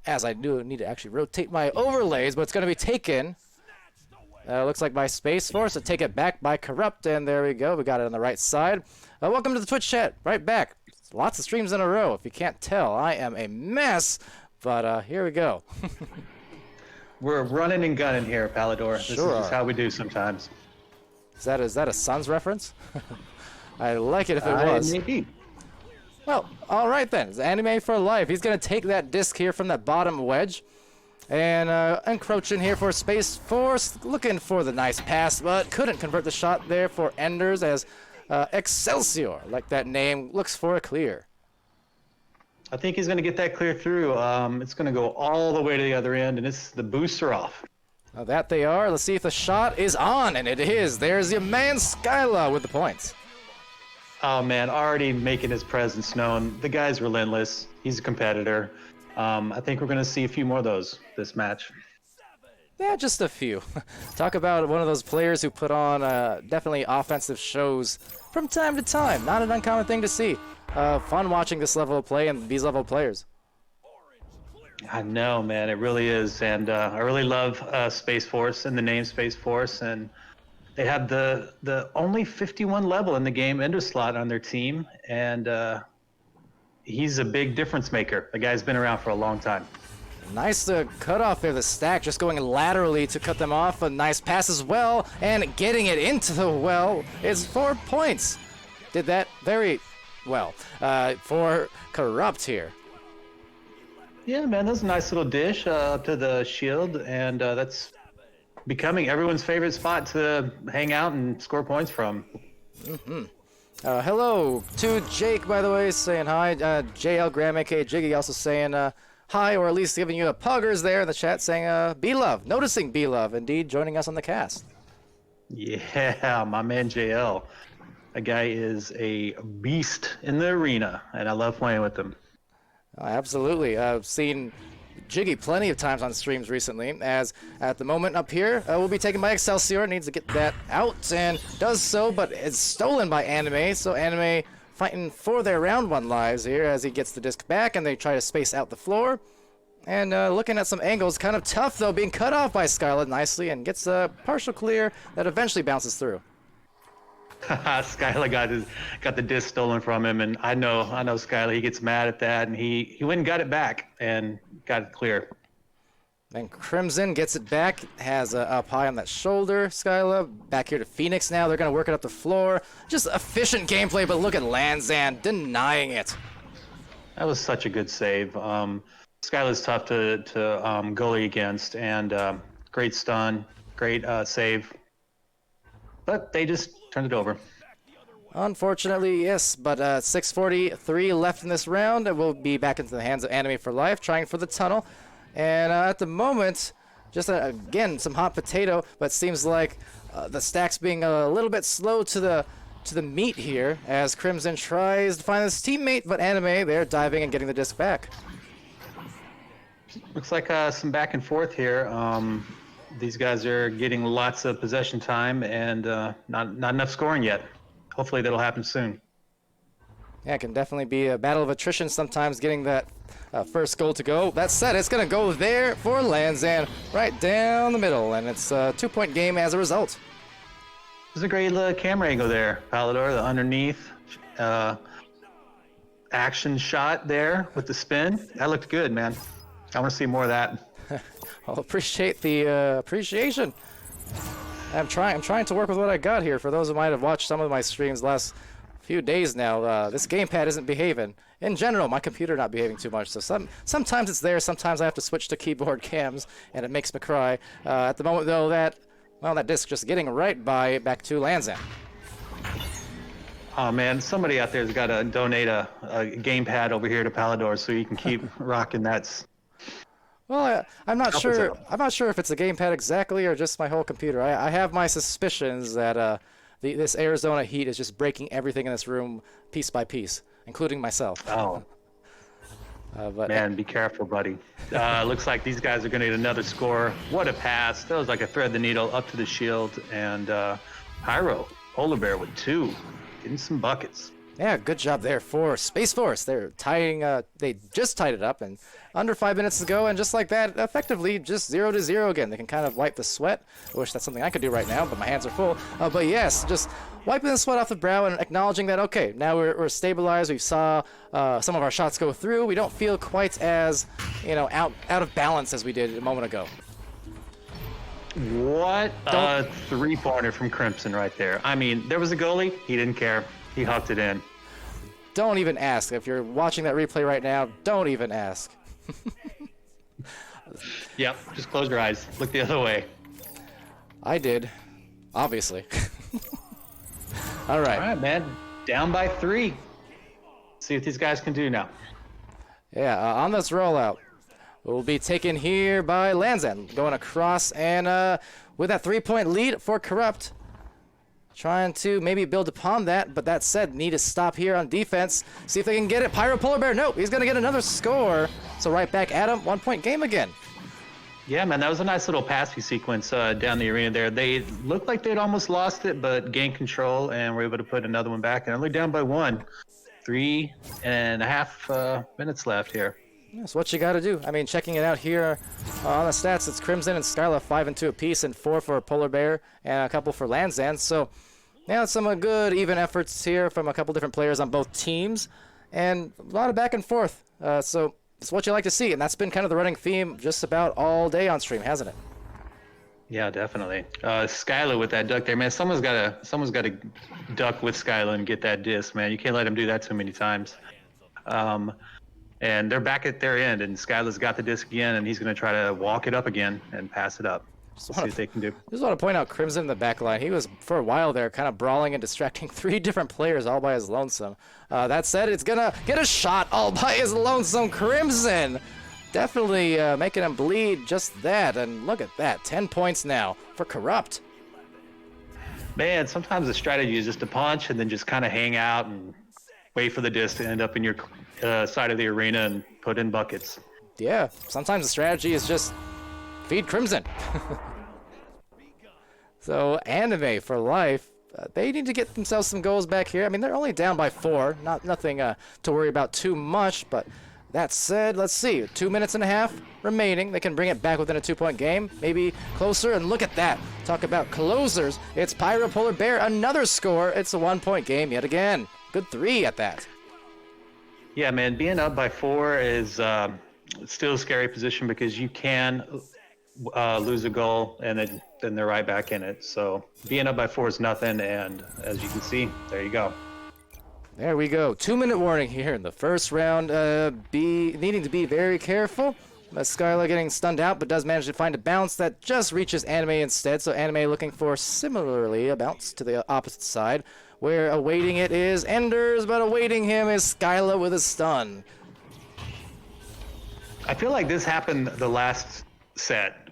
as I do need to actually rotate my overlays, but it's going to be taken Looks like by Space Force to take it back by Corrupt, and there we go. We got it on the right side. Welcome to the Twitch chat. Right back. Lots of streams in a row. If you can't tell, I am a mess, but here we go. We're running and gunning here, Palidore. This Sure is just are. how we do sometimes. Is that a Suns reference? I like it if it was. Maybe. Well, all right then. It's anime for life. He's going to take that disc here from that bottom wedge and encroach in here for Space Force, looking for the nice pass, but couldn't convert the shot there for Enders as Excelsior, like that name, looks for a clear. I think he's going to get that clear through. It's going to go all the way to the other end, and it's the booster off. Now that they are. Let's see if the shot is on, and it is. There's your man Skyla with the points. Oh, man, already making his presence known. The guy's relentless. He's a competitor. I think we're going to see a few more of those this match. Yeah, just a few. Talk about one of those players who put on definitely offensive shows from time to time. Not an uncommon thing to see. Fun watching this level of play and these level of players. I know, man, it really is. And I really love Space Force and the name Space Force. And they have the only 51 level in the game Ender slot on their team. And he's a big difference maker. The guy's been around for a long time. Nice cut off there, the stack, just going laterally to cut them off. A nice pass as well, and getting it into the well is 4 points. Did that very well for Corrupt here. Yeah, man, that's a nice little dish up to the shield, and that's becoming everyone's favorite spot to hang out and score points from. Hello to Jake, by the way, saying hi. JL Graham, aka Jiggy, also saying hi, or at least giving you a puggers there in the chat, saying B-Love, noticing B-Love, indeed, joining us on the cast. Yeah, my man JL. That guy is a beast in the arena, and I love playing with him. Absolutely. I've seen Jiggy plenty of times on streams recently, as at the moment up here will be taken by Excelsior. Needs to get that out, and does so, but it's stolen by Anime, so Anime fighting for their round one lives here as he gets the disc back, and they try to space out the floor. And looking at some angles, kind of tough though, being cut off by Skyla nicely, and gets a partial clear that eventually bounces through. Skyla got the disc stolen from him, and I know Skyla. He gets mad at that, and he went and got it back and got it clear. And Crimson gets it back, has up high on that shoulder. Skyla back here to Phoenix now. They're going to work it up the floor. Just efficient gameplay, but look at Lanzan denying it. That was such a good save. Skyla's tough to goalie against, and great stun, great save. But they just turned it over. Unfortunately, yes, but 6:43 left in this round. It will be back into the hands of Anime for Life, trying for the tunnel. And at the moment, just again, some hot potato, but seems like the stack's being a little bit slow to the meat here as Crimson tries to find his teammate, but Anime, they're diving and getting the disc back. Looks like some back and forth here. These guys are getting lots of possession time and not enough scoring yet. Hopefully that'll happen soon. Yeah, it can definitely be a battle of attrition sometimes getting that first goal to go. That said, it's going to go there for Lanzan right down the middle, and it's a 2-point game as a result. There's a great camera angle there, Palidore, the underneath action shot there with the spin. That looked good, man. I want to see more of that. I'll appreciate the appreciation. I'm trying to work with what I got here. For those who might have watched some of my streams last few days now, this gamepad isn't behaving. In general, my computer not behaving too much. So sometimes it's there, sometimes I have to switch to keyboard cams, and it makes me cry. At the moment, though, that disc just getting right by back to Lanzan. Oh man, somebody out there's got to donate a gamepad over here to Palidore so you can keep rocking that. Well, I'm not Help us sure. out. I'm not sure if it's a gamepad exactly or just my whole computer. I have my suspicions that this Arizona heat is just breaking everything in this room piece by piece, including myself. Oh. But Man, be careful, buddy. Looks like these guys are going to get another score. What a pass. That was like a thread the needle up to the shield. And Pyro, Polar Bear with 2. Getting some buckets. Yeah, good job there for Space Force. They're tying. They just tied it up, and under 5 minutes to go, and just like that, effectively just 0-0 again. They can kind of wipe the sweat. I wish that's something I could do right now, but my hands are full. But yes, just wiping the sweat off the brow and acknowledging that, okay, now we're stabilized. We saw some of our shots go through. We don't feel quite as, out of balance as we did a moment ago. What a three-pointer from Crimson right there. I mean, there was a goalie. He didn't care. He hucked it in. Don't even ask. If you're watching that replay right now, don't even ask. Yep, just close your eyes. Look the other way. I did, obviously. All right. All right, man. Down by 3. See what these guys can do now. Yeah, on this rollout, we'll be taken here by Lanzan, going across, and with that 3-point lead for Corrupt. Trying to maybe build upon that, but that said, need to stop here on defense. See if they can get it. Pyro Polar Bear, nope, he's going to get another score. So right back at him, 1-point game again. Yeah, man, that was a nice little passing sequence down the arena there. They looked like they'd almost lost it, but gained control and were able to put another one back. And only down by 1. 3.5 minutes left here. That's what you got to do. I mean, checking it out here on the stats, it's Crimson and Skyla 5 and 2 apiece, and 4 for Polar Bear and a couple for Lanzan. So, yeah, some good even efforts here from a couple different players on both teams, and a lot of back and forth. So it's what you like to see, and that's been kind of the running theme just about all day on stream, hasn't it? Yeah, definitely. Skyla with that duck there, man. Someone's got to duck with Skyla and get that disc, man. You can't let him do that too many times. And they're back at their end, and Skyla's got the disc again, and he's going to try to walk it up again and pass it up. See what they can do. Just want to point out Crimson in the back line. He was, for a while there, kind of brawling and distracting 3 different players all by his lonesome. That said, it's going to get a shot all by his lonesome. Crimson definitely making him bleed just that. And look at that, 10 points now for Corrupt. Man, sometimes the strategy is just to punch and then just kind of hang out and wait for the disc to end up in your side of the arena and put in buckets. Yeah, sometimes the strategy is just feed Crimson. So, Anime for life. They need to get themselves some goals back here. I mean, they're only down by 4. Nothing to worry about too much, but that said, let's see. 2 minutes and a half remaining. They can bring it back within a 2-point game, maybe closer, and look at that. Talk about closers. It's Pyro Polar Bear, another score. It's a 1-point game yet again. Good 3 at that. Yeah, man, being up by 4 is still a scary position because you can lose a goal and then they're right back in it. So being up by 4 is nothing, and as you can see, there you go. There we go. 2-minute warning here in the first round. Needing to be very careful. Skyla getting stunned out, but does manage to find a bounce that just reaches Anime instead. So Anime looking for similarly a bounce to the opposite side, where awaiting it is Enders, but awaiting him is Skyla with a stun. I feel like this happened the last set,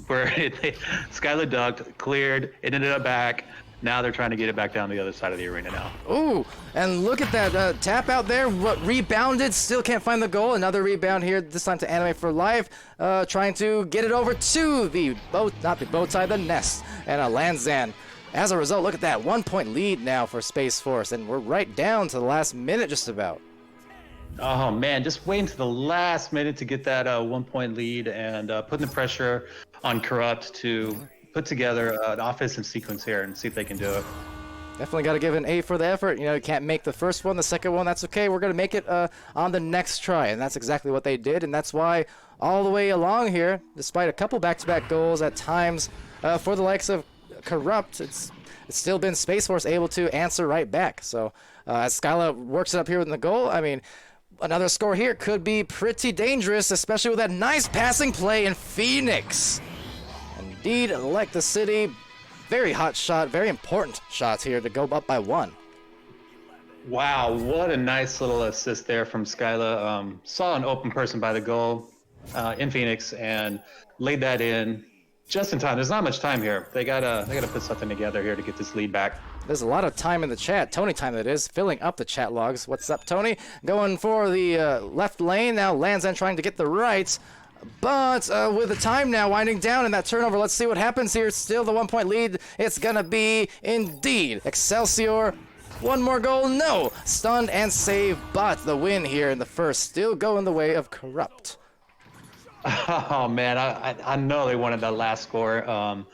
where Skyla ducked, cleared, it ended up back. Now they're trying to get it back down the other side of the arena now. Ooh, and look at that tap out there. Rebounded, still can't find the goal. Another rebound here, this time to Anime for life. Trying to get it over to the boat, not the bow tie, the nest. And Lanzan. As a result, look at that, 1-point lead now for Space Force. And we're right down to the last minute just about. Oh, man, just waiting to the last minute to get that 1-point lead and putting the pressure on Corrupt to put together an offensive sequence here and see if they can do it. Definitely got to give an A for the effort. You can't make the first one, the second one, that's okay. We're going to make it on the next try, and that's exactly what they did, and that's why all the way along here, despite a couple back-to-back goals at times for the likes of Corrupt, it's still been Space Force able to answer right back. So as Skyla works it up here with the goal, I mean, another score here could be pretty dangerous, especially with that nice passing play in Phoenix. Indeed, like the city, very hot shot, very important shots here to go up by 1. Wow, what a nice little assist there from Skyla. Saw an open person by the goal in Phoenix and laid that in just in time. There's not much time here. They gotta put something together here to get this lead back. There's a lot of time in the chat. Tony time, that is, filling up the chat logs. What's up, Tony? Going for the left lane. Now Lanzan trying to get the right. But with the time now winding down and that turnover, let's see what happens here. Still the 1-point lead. It's going to be, indeed, Excelsior One more goal, no! Stunned and save, but the win here in the first still go in the way of Corrupt. Oh man, I know they wanted that last score.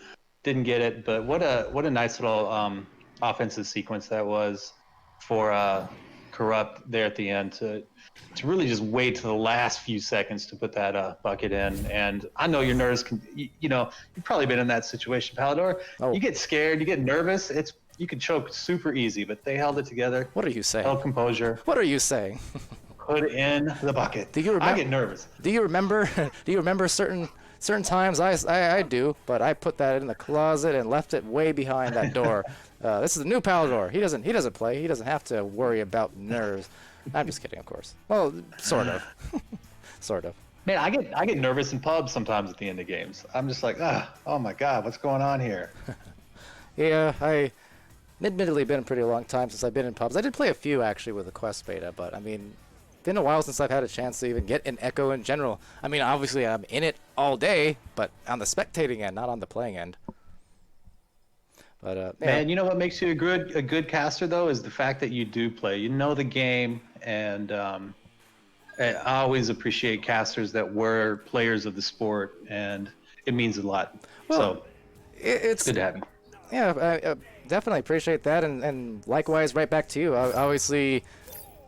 Didn't get it, but what a nice little offensive sequence that was for Corrupt there at the end to really just wait to the last few seconds to put that bucket in. And I know your nerves can, you know, you've probably been in that situation, Palidore. Oh. You get scared, you get nervous. You can choke super easy, but they held it together. What are you saying? Held composure. What are you saying? Put in the bucket. Do you remember? I get nervous. Do you remember? Do you remember certain times? I do, but I put that in the closet and left it way behind that door. This is a new Palidore. He doesn't play. He doesn't have to worry about nerves. I'm just kidding, of course. Well, sort of. Sort of. Man, I get nervous in pubs sometimes at the end of games. I'm just like, oh my God, what's going on here? Yeah, I admittedly been a pretty long time since I've been in pubs. I did play a few actually with the Quest beta, but I mean, been a while since I've had a chance to even get an Echo in general. I mean, obviously I'm in it all day, but on the spectating end, not on the playing end. But man, you know what makes you a good caster though is the fact that you do play. You know the game, and I always appreciate casters that were players of the sport, and it means a lot. Well, so it's good to have you. Yeah, I definitely appreciate that, and likewise, right back to you. Obviously, you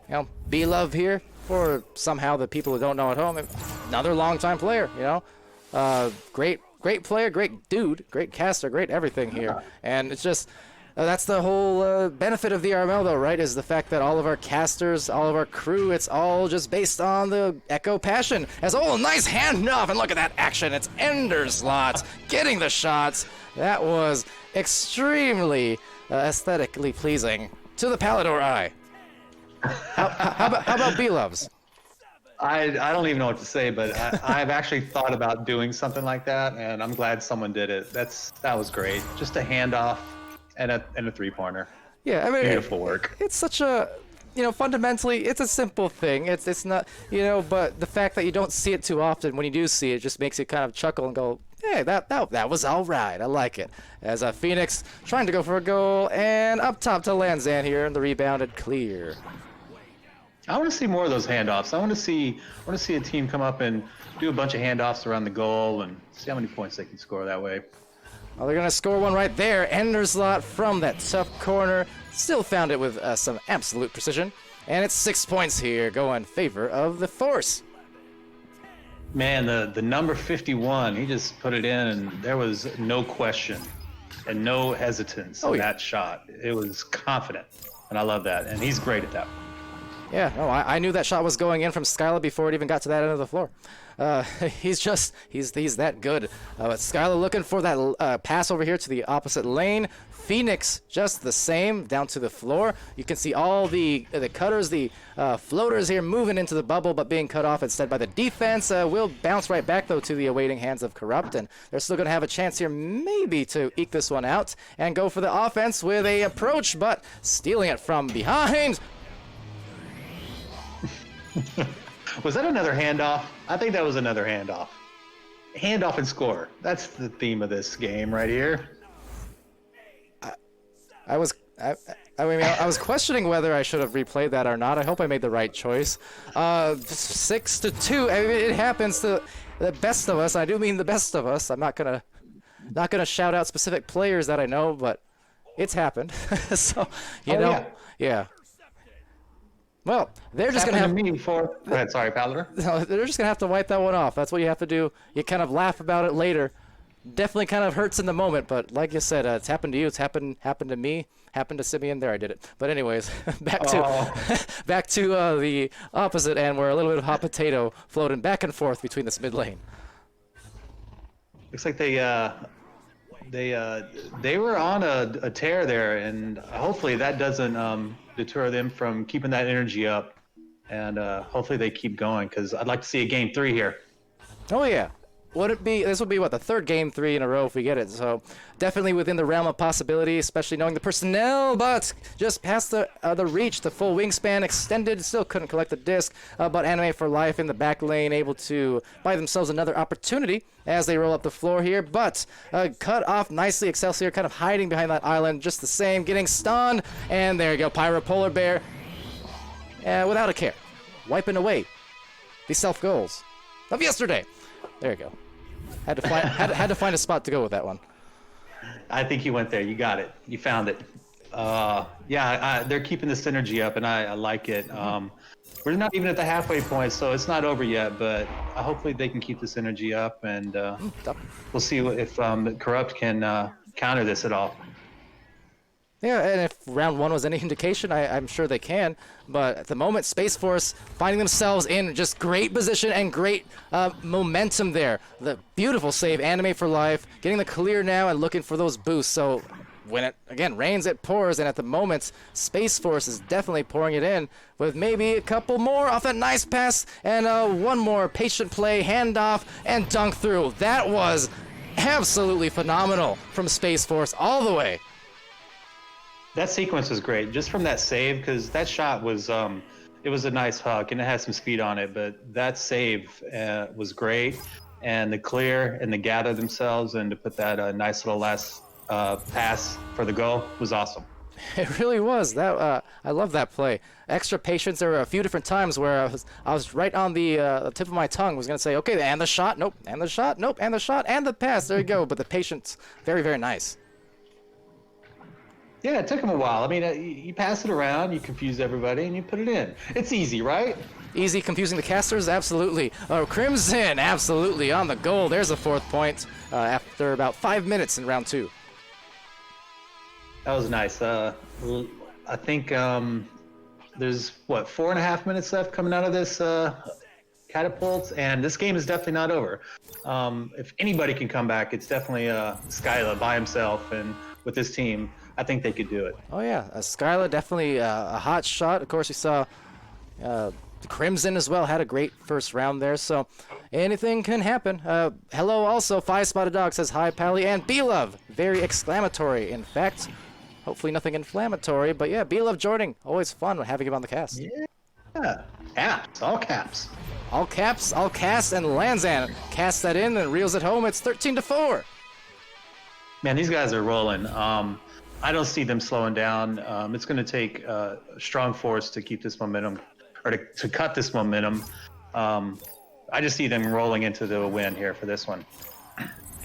know, be love here for somehow the people who don't know at home. Another long-time player, you know, great player, great dude, great caster, great everything here, and it's just. That's the whole benefit of VRML, though, right? Is the fact that all of our casters, all of our crew, it's all just based on the Echo passion. As nice handoff, and look at that action. It's Ender Slots getting the shots. That was extremely aesthetically pleasing to the Palidore eye. How about B-Loves? I don't even know what to say, but I've actually thought about doing something like that, and I'm glad someone did it. That was great. Just a handoff. And a three-pointer. Yeah, I mean, beautiful work. It's such a, you know, fundamentally, it's a simple thing. It's not, you know, but the fact that you don't see it too often, when you do see it, just makes you kind of chuckle and go, hey, that was all right. I like it. As Phoenix trying to go for a goal, and up top to Lanzan here, and the rebounded clear. I want to see more of those handoffs. I want to see a team come up and do a bunch of handoffs around the goal and see how many points they can score that way. Well, they're going to score one right there. Ender's Lot from that tough corner. Still found it with some absolute precision. And it's 6 points here, go in favor of the Force. Man, the number 51, he just put it in, and there was no question and no hesitance in that shot. It was confident, and I love that. And he's great at that. Yeah, no, I knew that shot was going in from Skyla before it even got to that end of the floor. He's that good. Skyla looking for that pass over here to the opposite lane. Phoenix just the same down to the floor. You can see all the cutters, the floaters here moving into the bubble, but being cut off instead by the defense. Will bounce right back though to the awaiting hands of Corrupt, and they're still going to have a chance here maybe to eke this one out and go for the offense with a approach, but stealing it from behind. Was that another handoff? I think that was another handoff. Handoff and score. That's the theme of this game right here. I was questioning whether I should have replayed that or not. I hope I made the right choice. 6-2. I mean, it happens to the best of us. I do mean the best of us. I'm not gonna shout out specific players that I know, but it's happened. So you know, yeah. Well, they're just going to have me before. Go ahead, sorry, Palidore. They're just going to have to wipe that one off. That's what you have to do. You kind of laugh about it later. Definitely kind of hurts in the moment, but like you said, it's happened to you. It's happened to me. Happened to Simeon. There, I did it. But anyways, back to the opposite end, where a little bit of hot potato floating back and forth between this mid lane. Looks like they were on a tear there, and hopefully that doesn't deter them from keeping that energy up, and hopefully they keep going, because I'd like to see a game 3 here. Oh yeah, would it be, this would be what, the third game 3 in a row if we get it, so definitely within the realm of possibility, especially knowing the personnel, but just past the reach, the full wingspan extended, still couldn't collect the disc, but Anime for Life in the back lane able to buy themselves another opportunity as they roll up the floor here, but cut off nicely. Excelsior kind of hiding behind that island just the same, getting stunned, and there you go, Pyro Polar Bear without a care, wiping away the self-goals of yesterday. There you go. Had to find a spot to go with that one. I think you went there. You got it. You found it. Yeah, they're keeping the synergy up, and I like it. We're not even at the halfway point, so it's not over yet, but hopefully they can keep the synergy up, and we'll see if Corrupt can counter this at all. Yeah, and if round 1 was any indication, I'm sure they can. But at the moment, Space Force finding themselves in just great position and great momentum there. The beautiful save, Anime for Life, getting the clear now and looking for those boosts. So when it, again, rains, it pours. And at the moment, Space Force is definitely pouring it in with maybe a couple more off that nice pass. And one more patient play, handoff, and dunk through. That was absolutely phenomenal from Space Force all the way. That sequence was great, just from that save, because that shot was, it was a nice hook, and it had some speed on it, but that save was great, and the clear and the gather themselves, and to put that nice little last pass for the goal was awesome. It really was. That I love that play. Extra patience. There were a few different times where I was right on the tip of my tongue. Was going to say, okay, and the shot, nope, and the shot, nope, and the shot, and the pass. There you go. But the patience, very, very nice. Yeah, it took him a while. I mean, you pass it around, you confuse everybody, and you put it in. It's easy, right? Easy confusing the casters? Absolutely. Crimson, absolutely, on the goal. There's a 4th point after about 5 minutes in round 2. That was nice. I think there's, 4.5 minutes left coming out of this catapult, and this game is definitely not over. If anybody can come back, it's definitely Skyla by himself, and with this team, I think they could do it. Oh yeah, Skyla definitely a hot shot. Of course, we saw Crimson as well, had a great first round there, so anything can happen. Hello also, 5 Spotted Dog says hi, Pally, and B-Love, very exclamatory. In fact, hopefully nothing inflammatory, but yeah, B-Love joining, always fun having him on the cast. Yeah, caps, all caps. All caps, all cast, and Lanzan casts that in and reels it home. It's 13-4. Man, these guys are rolling. I don't see them slowing down. It's going to take strong force to keep this momentum, or to cut this momentum. I just see them rolling into the win here for this one.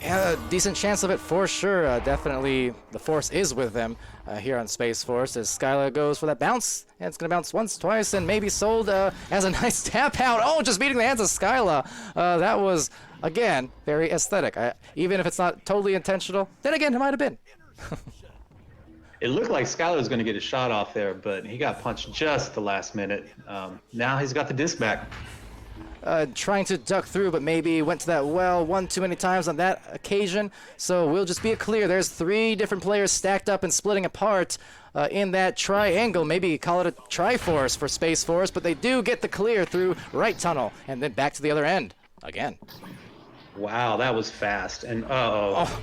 Yeah, decent chance of it for sure. Definitely the force is with them here on Space Force as Skyla goes for that bounce. And it's going to bounce once, twice, and maybe sold as a nice tap out. Oh, just beating the hands of Skyla. That was, again, very aesthetic. Even if it's not totally intentional, then again, it might have been. It looked like Skyler was going to get a shot off there, but he got punched just the last minute. Now he's got the disc back. Trying to duck through, but maybe went to that well one too many times on that occasion. So we'll just be clear. There's 3 different players stacked up and splitting apart in that triangle. Maybe call it a Triforce for Space Force, but they do get the clear through right tunnel and then back to the other end again. Wow, that was fast. And uh-oh.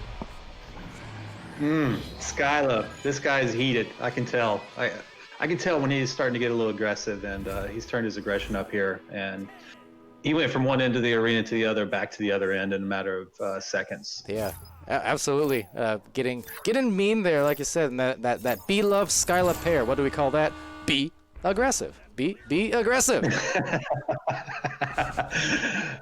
Skyla, this guy is heated. I can tell. I can tell when he's starting to get a little aggressive, and he's turned his aggression up here. And he went from one end of the arena to the other, back to the other end in a matter of seconds. Yeah, absolutely. Getting mean there, like you said, and that B-Love Skyla pair. What do we call that? Be aggressive. Be aggressive. We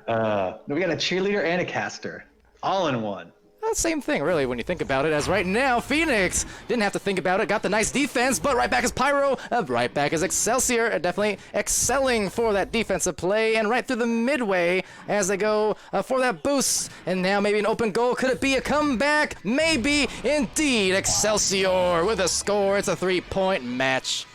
got a cheerleader and a caster, all in one. Same thing, really, when you think about it, as right now, Phoenix didn't have to think about it, got the nice defense, but right back is Pyro, right back is Excelsior, definitely excelling for that defensive play, and right through the midway as they go for that boost, and now maybe an open goal. Could it be a comeback? Maybe, indeed, Excelsior with a score. It's a 3-point match.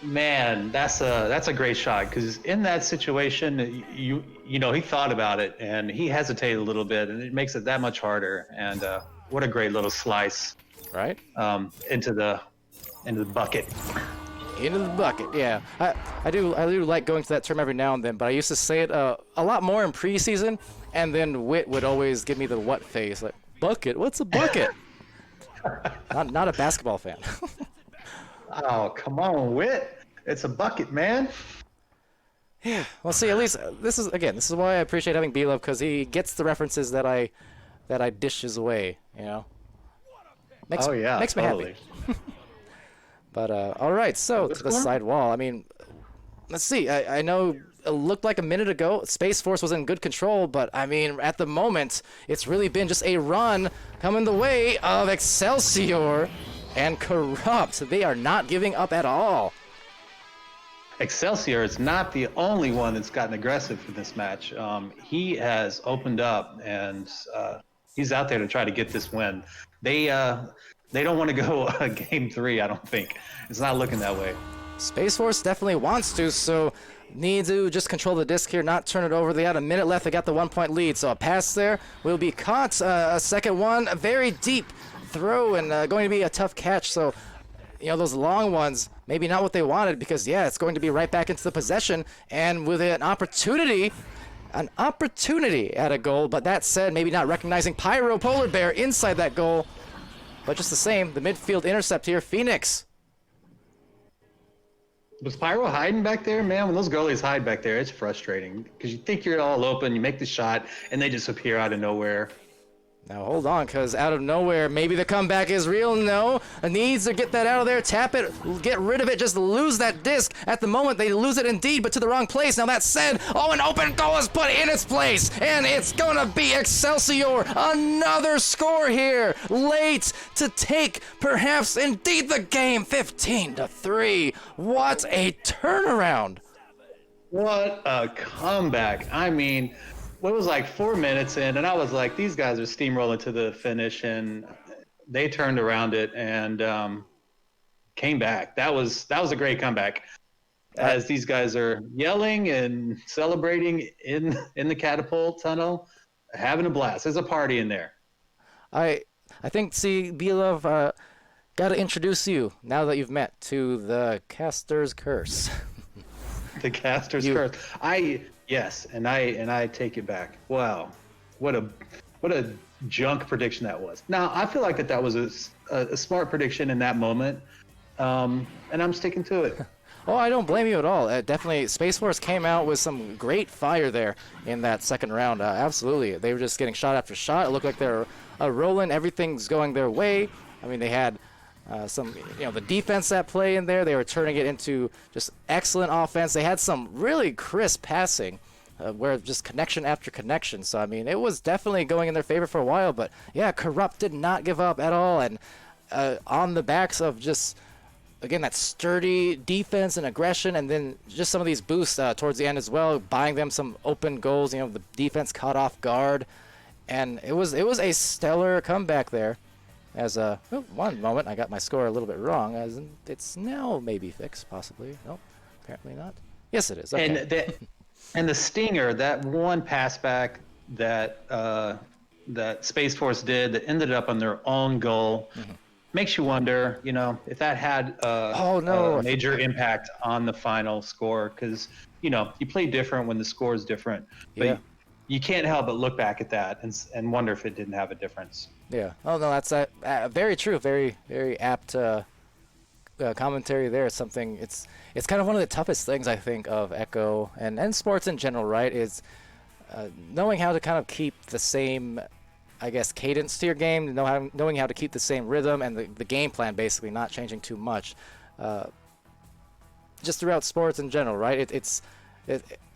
Man, that's a great shot, because in that situation, you know, he thought about it and he hesitated a little bit, and it makes it that much harder. And what a great little slice, right? Into the bucket. Into the bucket, yeah. I do like going to that term every now and then, but I used to say it a lot more in preseason. And then Wit would always give me the what face, like, bucket? What's a bucket? not a basketball fan. Oh, come on, Wit. It's a bucket, man. Yeah. Well, see, at least this is why I appreciate having B-Love, because he gets the references that I dishes away. You know. Makes me happy. But all right, so to the side wall. I mean, let's see. I know it looked like a minute ago Space Force was in good control, but I mean, at the moment, it's really been just a run coming the way of Excelsior and Corrupt. They are not giving up at all. Excelsior is not the only one that's gotten aggressive for this match. He has opened up, and he's out there to try to get this win. They don't want to go game 3, I don't think. It's not looking that way. Space Force definitely wants to, so need to just control the disc here, not turn it over. They had a minute left. They got the 1-point lead, so a pass there will be caught. A second one, a very deep throw, and going to be a tough catch. So, you know, those long ones, maybe not what they wanted, because, yeah, it's going to be right back into the possession, and with an opportunity at a goal. But that said, maybe not recognizing Pyro Polar Bear inside that goal. But just the same, the midfield intercept here, Phoenix. Was Pyro hiding back there? Man, when those goalies hide back there, it's frustrating. Because you think you're all open, you make the shot, and they just appear out of nowhere. Now hold on, because out of nowhere, maybe the comeback is real. No, needs to get that out of there, tap it, get rid of it, just lose that disc. At the moment, they lose it indeed, but to the wrong place. Now that said, an open goal is put in its place, and it's gonna be Excelsior. Another score here, late to take, perhaps indeed the game, 15-3. What a turnaround. What a comeback. I mean, it was like 4 minutes in, and I was like, these guys are steamrolling to the finish, and they turned around it and came back. That was a great comeback. As these guys are yelling and celebrating in the catapult tunnel, having a blast. There's a party in there. I think, see, B-Love, got to introduce you, now that you've met, to the Caster's Curse. The Caster's Curse. Yes, and I take it back. Wow, what a junk prediction that was. Now I feel like that was a smart prediction in that moment, and I'm sticking to it. Oh, I don't blame you at all. Definitely, Space Force came out with some great fire there in that second round. Absolutely, they were just getting shot after shot. It looked like they're rolling. Everything's going their way. I mean, they had some, the defense at play in there. They were turning it into just excellent offense. They had some really crisp passing, where just connection after connection. So, I mean, it was definitely going in their favor for a while. But, yeah, Corrupt did not give up at all. And on the backs of just, again, that sturdy defense and aggression, and then just some of these boosts towards the end as well, buying them some open goals. The defense caught off guard. And it was a stellar comeback there. As one moment, I got my score a little bit wrong. As it's now maybe fixed, possibly. Nope, apparently not. Yes, it is. Okay. And the stinger, that one pass back that that Space Force did that ended up on their own goal, makes you wonder, if that had a major impact on the final score. Because you play different when the score is different, but you can't help but look back at that and wonder if it didn't have a difference. Yeah. Oh no, that's very true. Very, very apt commentary there. It's something. It's kind of one of the toughest things I think of Echo and sports in general, right? Is knowing how to kind of keep the same, I guess, cadence to your game. Knowing how to keep the same rhythm and the game plan, basically not changing too much. Just throughout sports in general, right?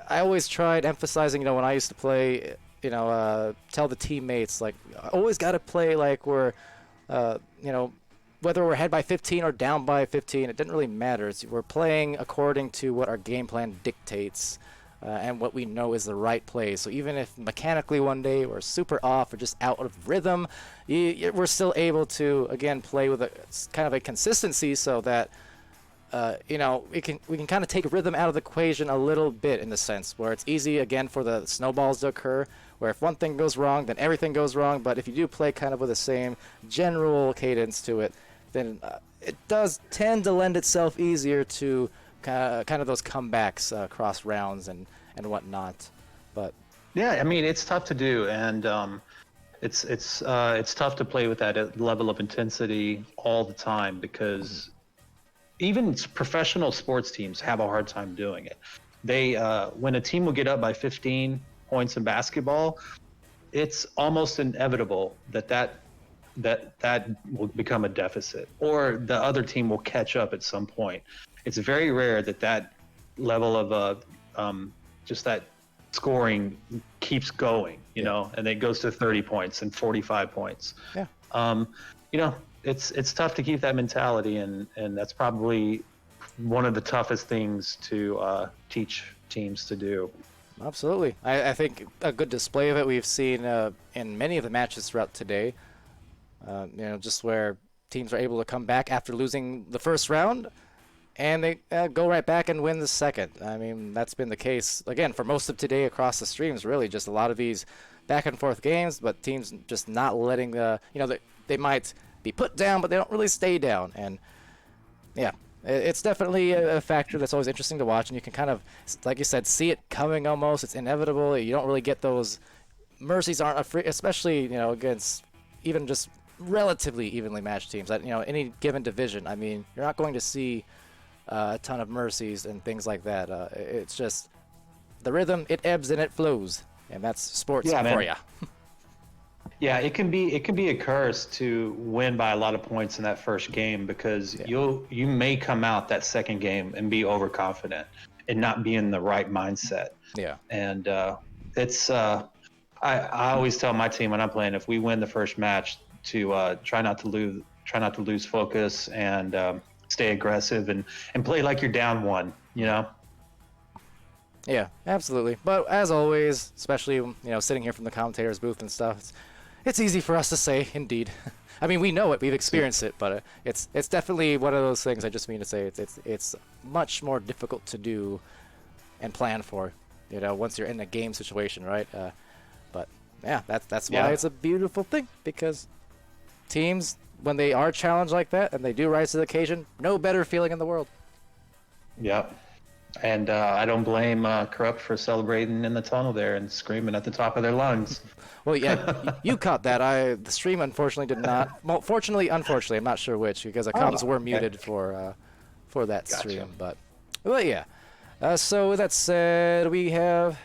I always tried emphasizing, when I used to play. Tell the teammates, like, always got to play like we're, whether we're ahead by 15 or down by 15, it didn't really matter. We're playing according to what our game plan dictates and what we know is the right play. So even if mechanically one day we're super off or just out of rhythm, we're still able to, again, play with a kind of a consistency so that we can kind of take rhythm out of the equation a little bit, in the sense where it's easy, again, for the snowballs to occur, where if one thing goes wrong, then everything goes wrong. But if you do play kind of with the same general cadence to it, then it does tend to lend itself easier to kind of those comebacks across rounds and whatnot. But Yeah, I mean it's tough to do, and it's tough to play with that level of intensity all the time because even professional sports teams have a hard time doing it. They when a team will get up by 15 points in basketball, it's almost inevitable that will become a deficit, or the other team will catch up at some point. It's very rare that level of just that scoring keeps going, you know, and it goes to 30 points and 45 points. Yeah. You know, it's tough to keep that mentality, and that's probably one of the toughest things to teach teams to do. Absolutely. I think a good display of it we've seen in many of the matches throughout today. You know, just where teams are able to come back after losing the first round, and they go right back and win the second. I mean, that's been the case, again, for most of today across the streams, really. Just a lot of these back and forth games, but teams just not letting the, you know, they might be put down, but they don't really stay down. And, yeah, it's definitely a factor that's always interesting to watch, and you can kind of, like you said, see it coming almost. It's inevitable. You don't really get those mercies aren't afraid, especially, you know, against even just relatively evenly matched teams. You know, any given division, I mean, you're not going to see a ton of mercies and things like that. It's just the rhythm, it ebbs and it flows, and that's sports for you. Yeah, it can be a curse to win by a lot of points in that first game, because you may come out that second game and be overconfident and not be in the right mindset. Yeah. And it's I always tell my team when I'm playing, if we win the first match, to try not to lose focus and stay aggressive and play like you're down one, you know. Yeah, absolutely. But as always, especially, you know, sitting here from the commentator's booth and stuff, it's easy for us to say, indeed. I mean, we know it, we've experienced it, but it's definitely one of those things. I just mean to say it's much more difficult to do and plan for, you know, once you're in a game situation, right? But yeah, that's why it's a beautiful thing, because teams, when they are challenged like that and they do rise to the occasion, no better feeling in the world. Yeah. And I don't blame Corrupt for celebrating in the tunnel there and screaming at the top of their lungs. Well, yeah, you caught that. The stream unfortunately did not. Well, unfortunately, I'm not sure which, because the comms were muted for that stream. But yeah. So with that said, we have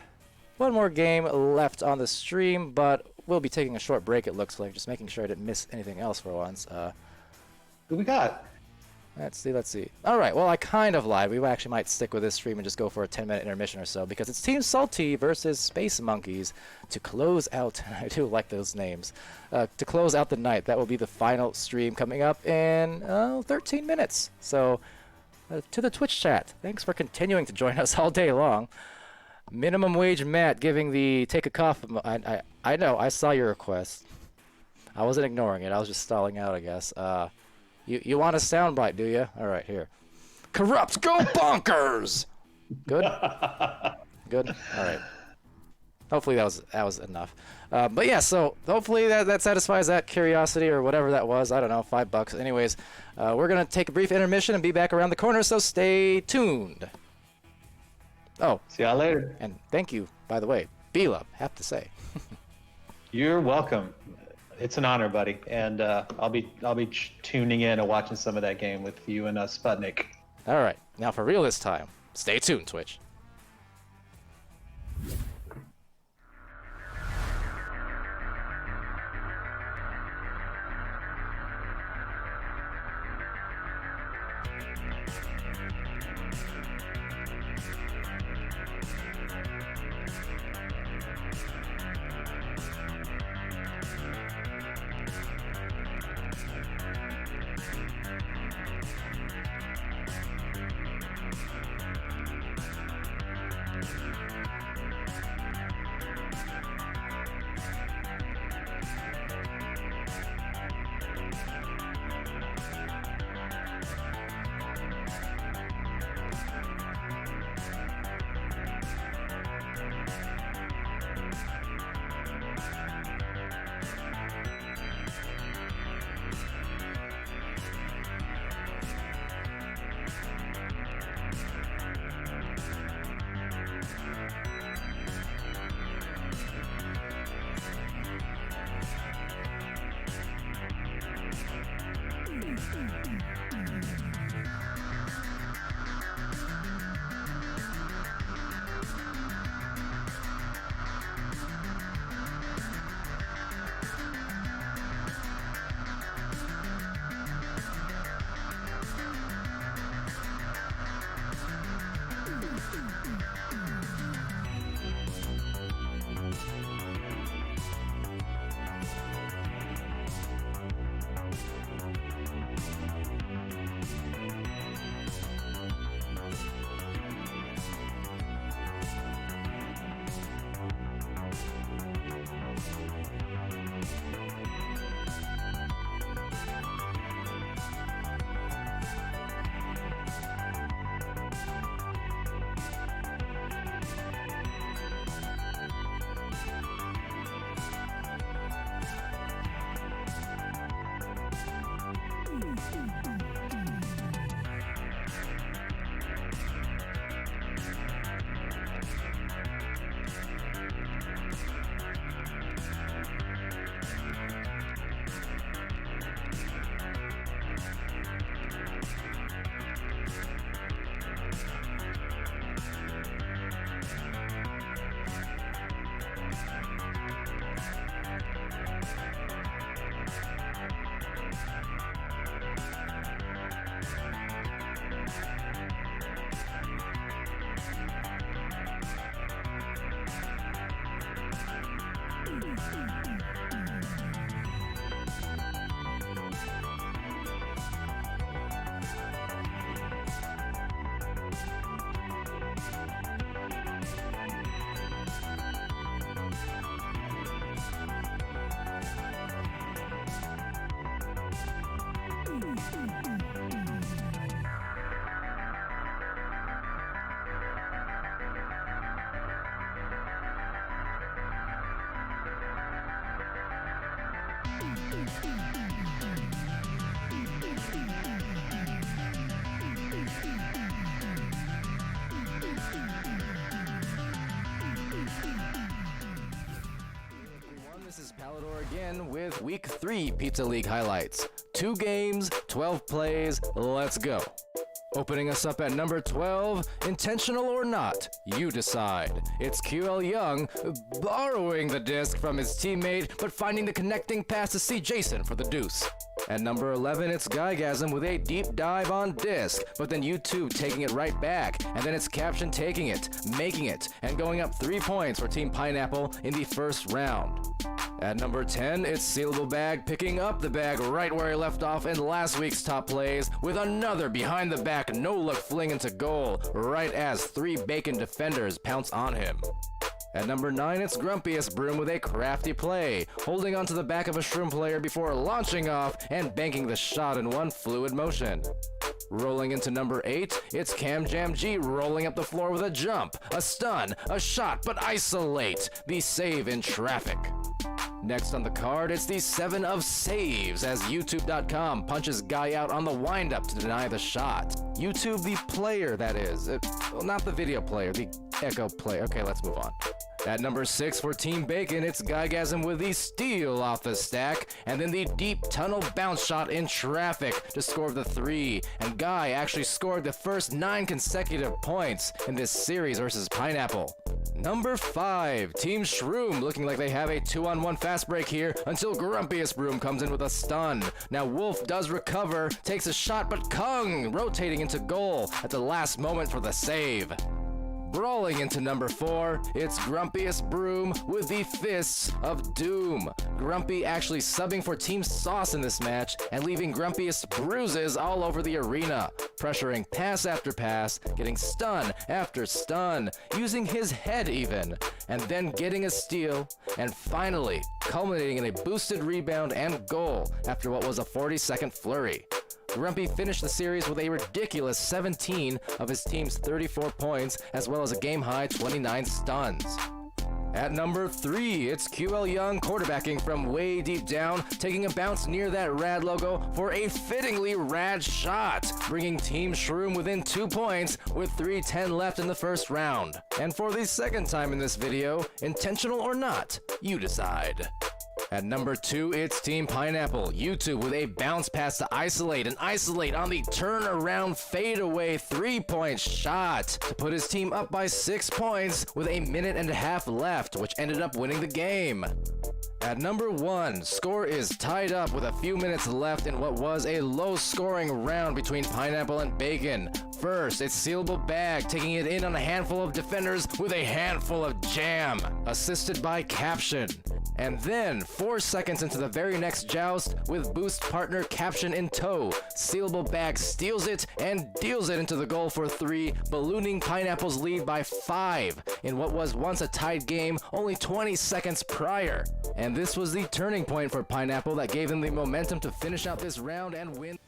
one more game left on the stream, but we'll be taking a short break, it looks like. Just making sure I didn't miss anything else for once. Who we got? Let's see. All right, well, I kind of lied. We actually might stick with this stream and just go for a 10-minute intermission or so, because it's Team Salty versus Space Monkeys to close out. I do like those names. To close out the night. That will be the final stream coming up in 13 minutes. So, to the Twitch chat, thanks for continuing to join us all day long. Minimum Wage Matt giving the take a cough. I know, I saw your request. I wasn't ignoring it. I was just stalling out, I guess. You want a soundbite, do you? All right, here. Corrupt, go bonkers! Good? Good? All right. Hopefully that was enough. But yeah, so hopefully that satisfies that curiosity or whatever that was. I don't know, $5. Anyways, we're going to take a brief intermission and be back around the corner, so stay tuned. Oh. See y'all later. And thank you, by the way. B-Lub, have to say. You're welcome. It's an honor, buddy, and I'll be tuning in and watching some of that game with you and Sputnik. All right, now for real this time. Stay tuned, Twitch. This is Palidore again with Week 3 Pizza League highlights. 2 games, 12 plays, let's go. Opening us up at number 12, intentional or not, you decide. It's QL Young borrowing the disc from his teammate, but finding the connecting pass to C. Jason for the deuce. At number 11, it's Guygasm with a deep dive on disc, but then YouTube taking it right back, and then it's Caption taking it, making it, and going up 3 points for Team Pineapple in the first round. At number 10, it's Sealable Bag picking up the bag right where he left off in last week's top plays with another behind the back no-look fling into goal right as 3 Bacon defenders pounce on him. At number 9, it's Grumpiest Broom with a crafty play, holding onto the back of a Shroom player before launching off and banking the shot in one fluid motion. Rolling into number 8, it's Cam Jam G rolling up the floor with a jump, a stun, a shot, but isolate the save in traffic. Next on the card, it's the 7 of saves as YouTube.com punches Guy out on the windup to deny the shot. YouTube, the player, that is. Well, not the video player, the echo player. Okay, let's move on. At number 6 for Team Bacon, it's Guygasm with the steal off the stack, and then the deep tunnel bounce shot in traffic to score the 3. And Guy actually scored the first 9 consecutive points in this series versus Pineapple. Number 5, Team Shroom looking like they have a 2-on-1 fast break here until Grumpiest Broom comes in with a stun. Now Wolf does recover, takes a shot, but Kung rotating into goal at the last moment for the save. Brawling into number 4, it's Grumpiest Broom with the Fists of Doom. Grumpy actually subbing for Team Sauce in this match and leaving Grumpiest bruises all over the arena, pressuring pass after pass, getting stun after stun, using his head even, and then getting a steal, and finally culminating in a boosted rebound and goal after what was a 40-second flurry. Grumpy finished the series with a ridiculous 17 of his team's 34 points, as well as a game-high 29 stuns. At number 3, it's QL Young quarterbacking from way deep down, taking a bounce near that rad logo for a fittingly rad shot, bringing Team Shroom within 2 points with 3:10 left in the first round. And for the second time in this video, intentional or not, you decide. At number 2, it's Team Pineapple, YouTube with a bounce pass to isolate and isolate on the turnaround fadeaway 3-point shot to put his team up by 6 points with a minute and a half left, which ended up winning the game. At number 1, score is tied up with a few minutes left in what was a low-scoring round between Pineapple and Bacon. First, it's Sealable Bag taking it in on a handful of defenders with a handful of jam, assisted by Caption. And then, 4 seconds into the very next joust, with boost partner Caption in tow, Sealable Bag steals it and deals it into the goal for 3, ballooning Pineapple's lead by 5 in what was once a tied game only 20 seconds prior. And this was the turning point for Pineapple that gave them the momentum to finish out this round and win.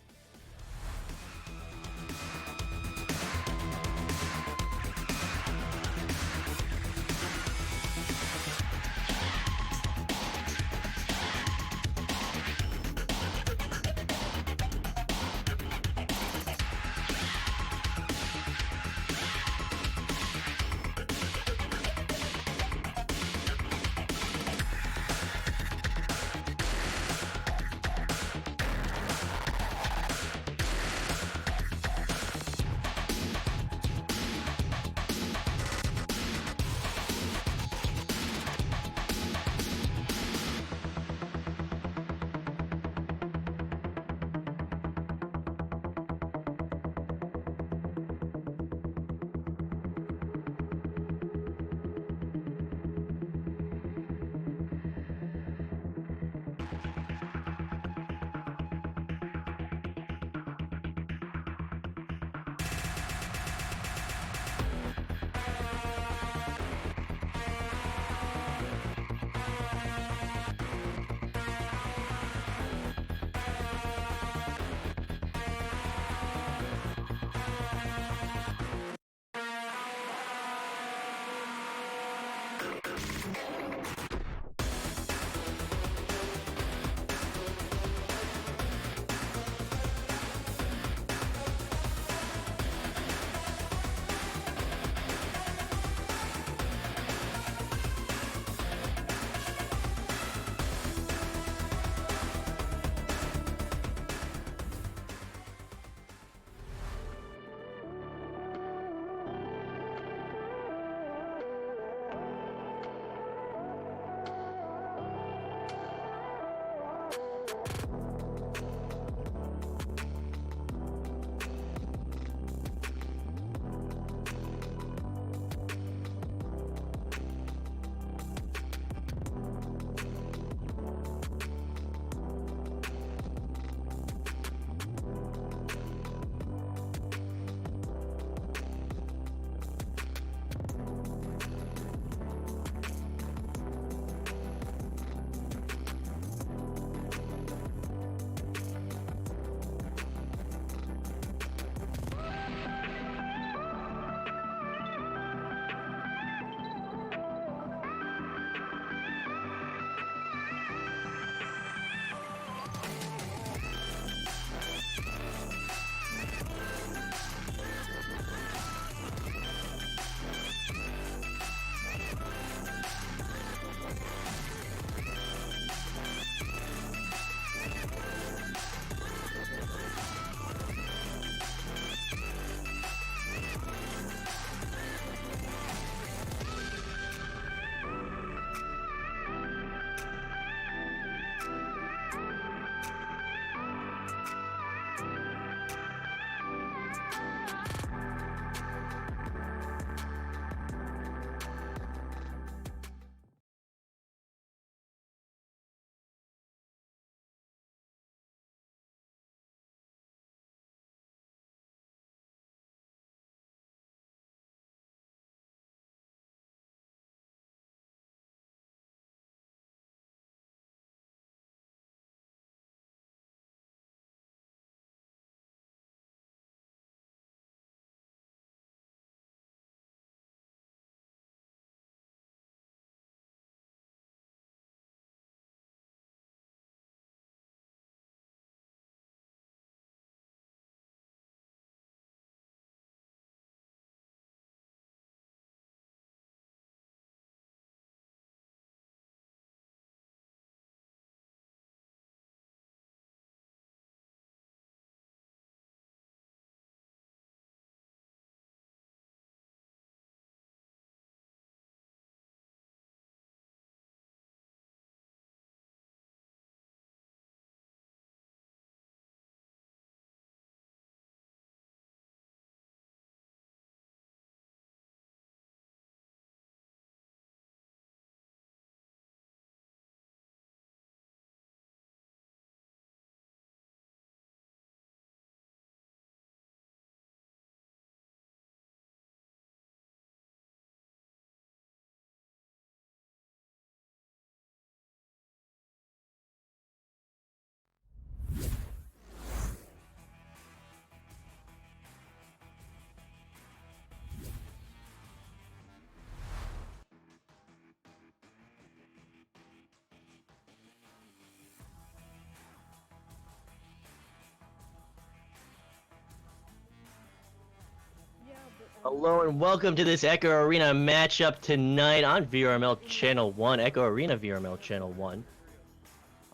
Hello and welcome to this Echo Arena matchup tonight on VRML Channel 1, Echo Arena VRML Channel 1.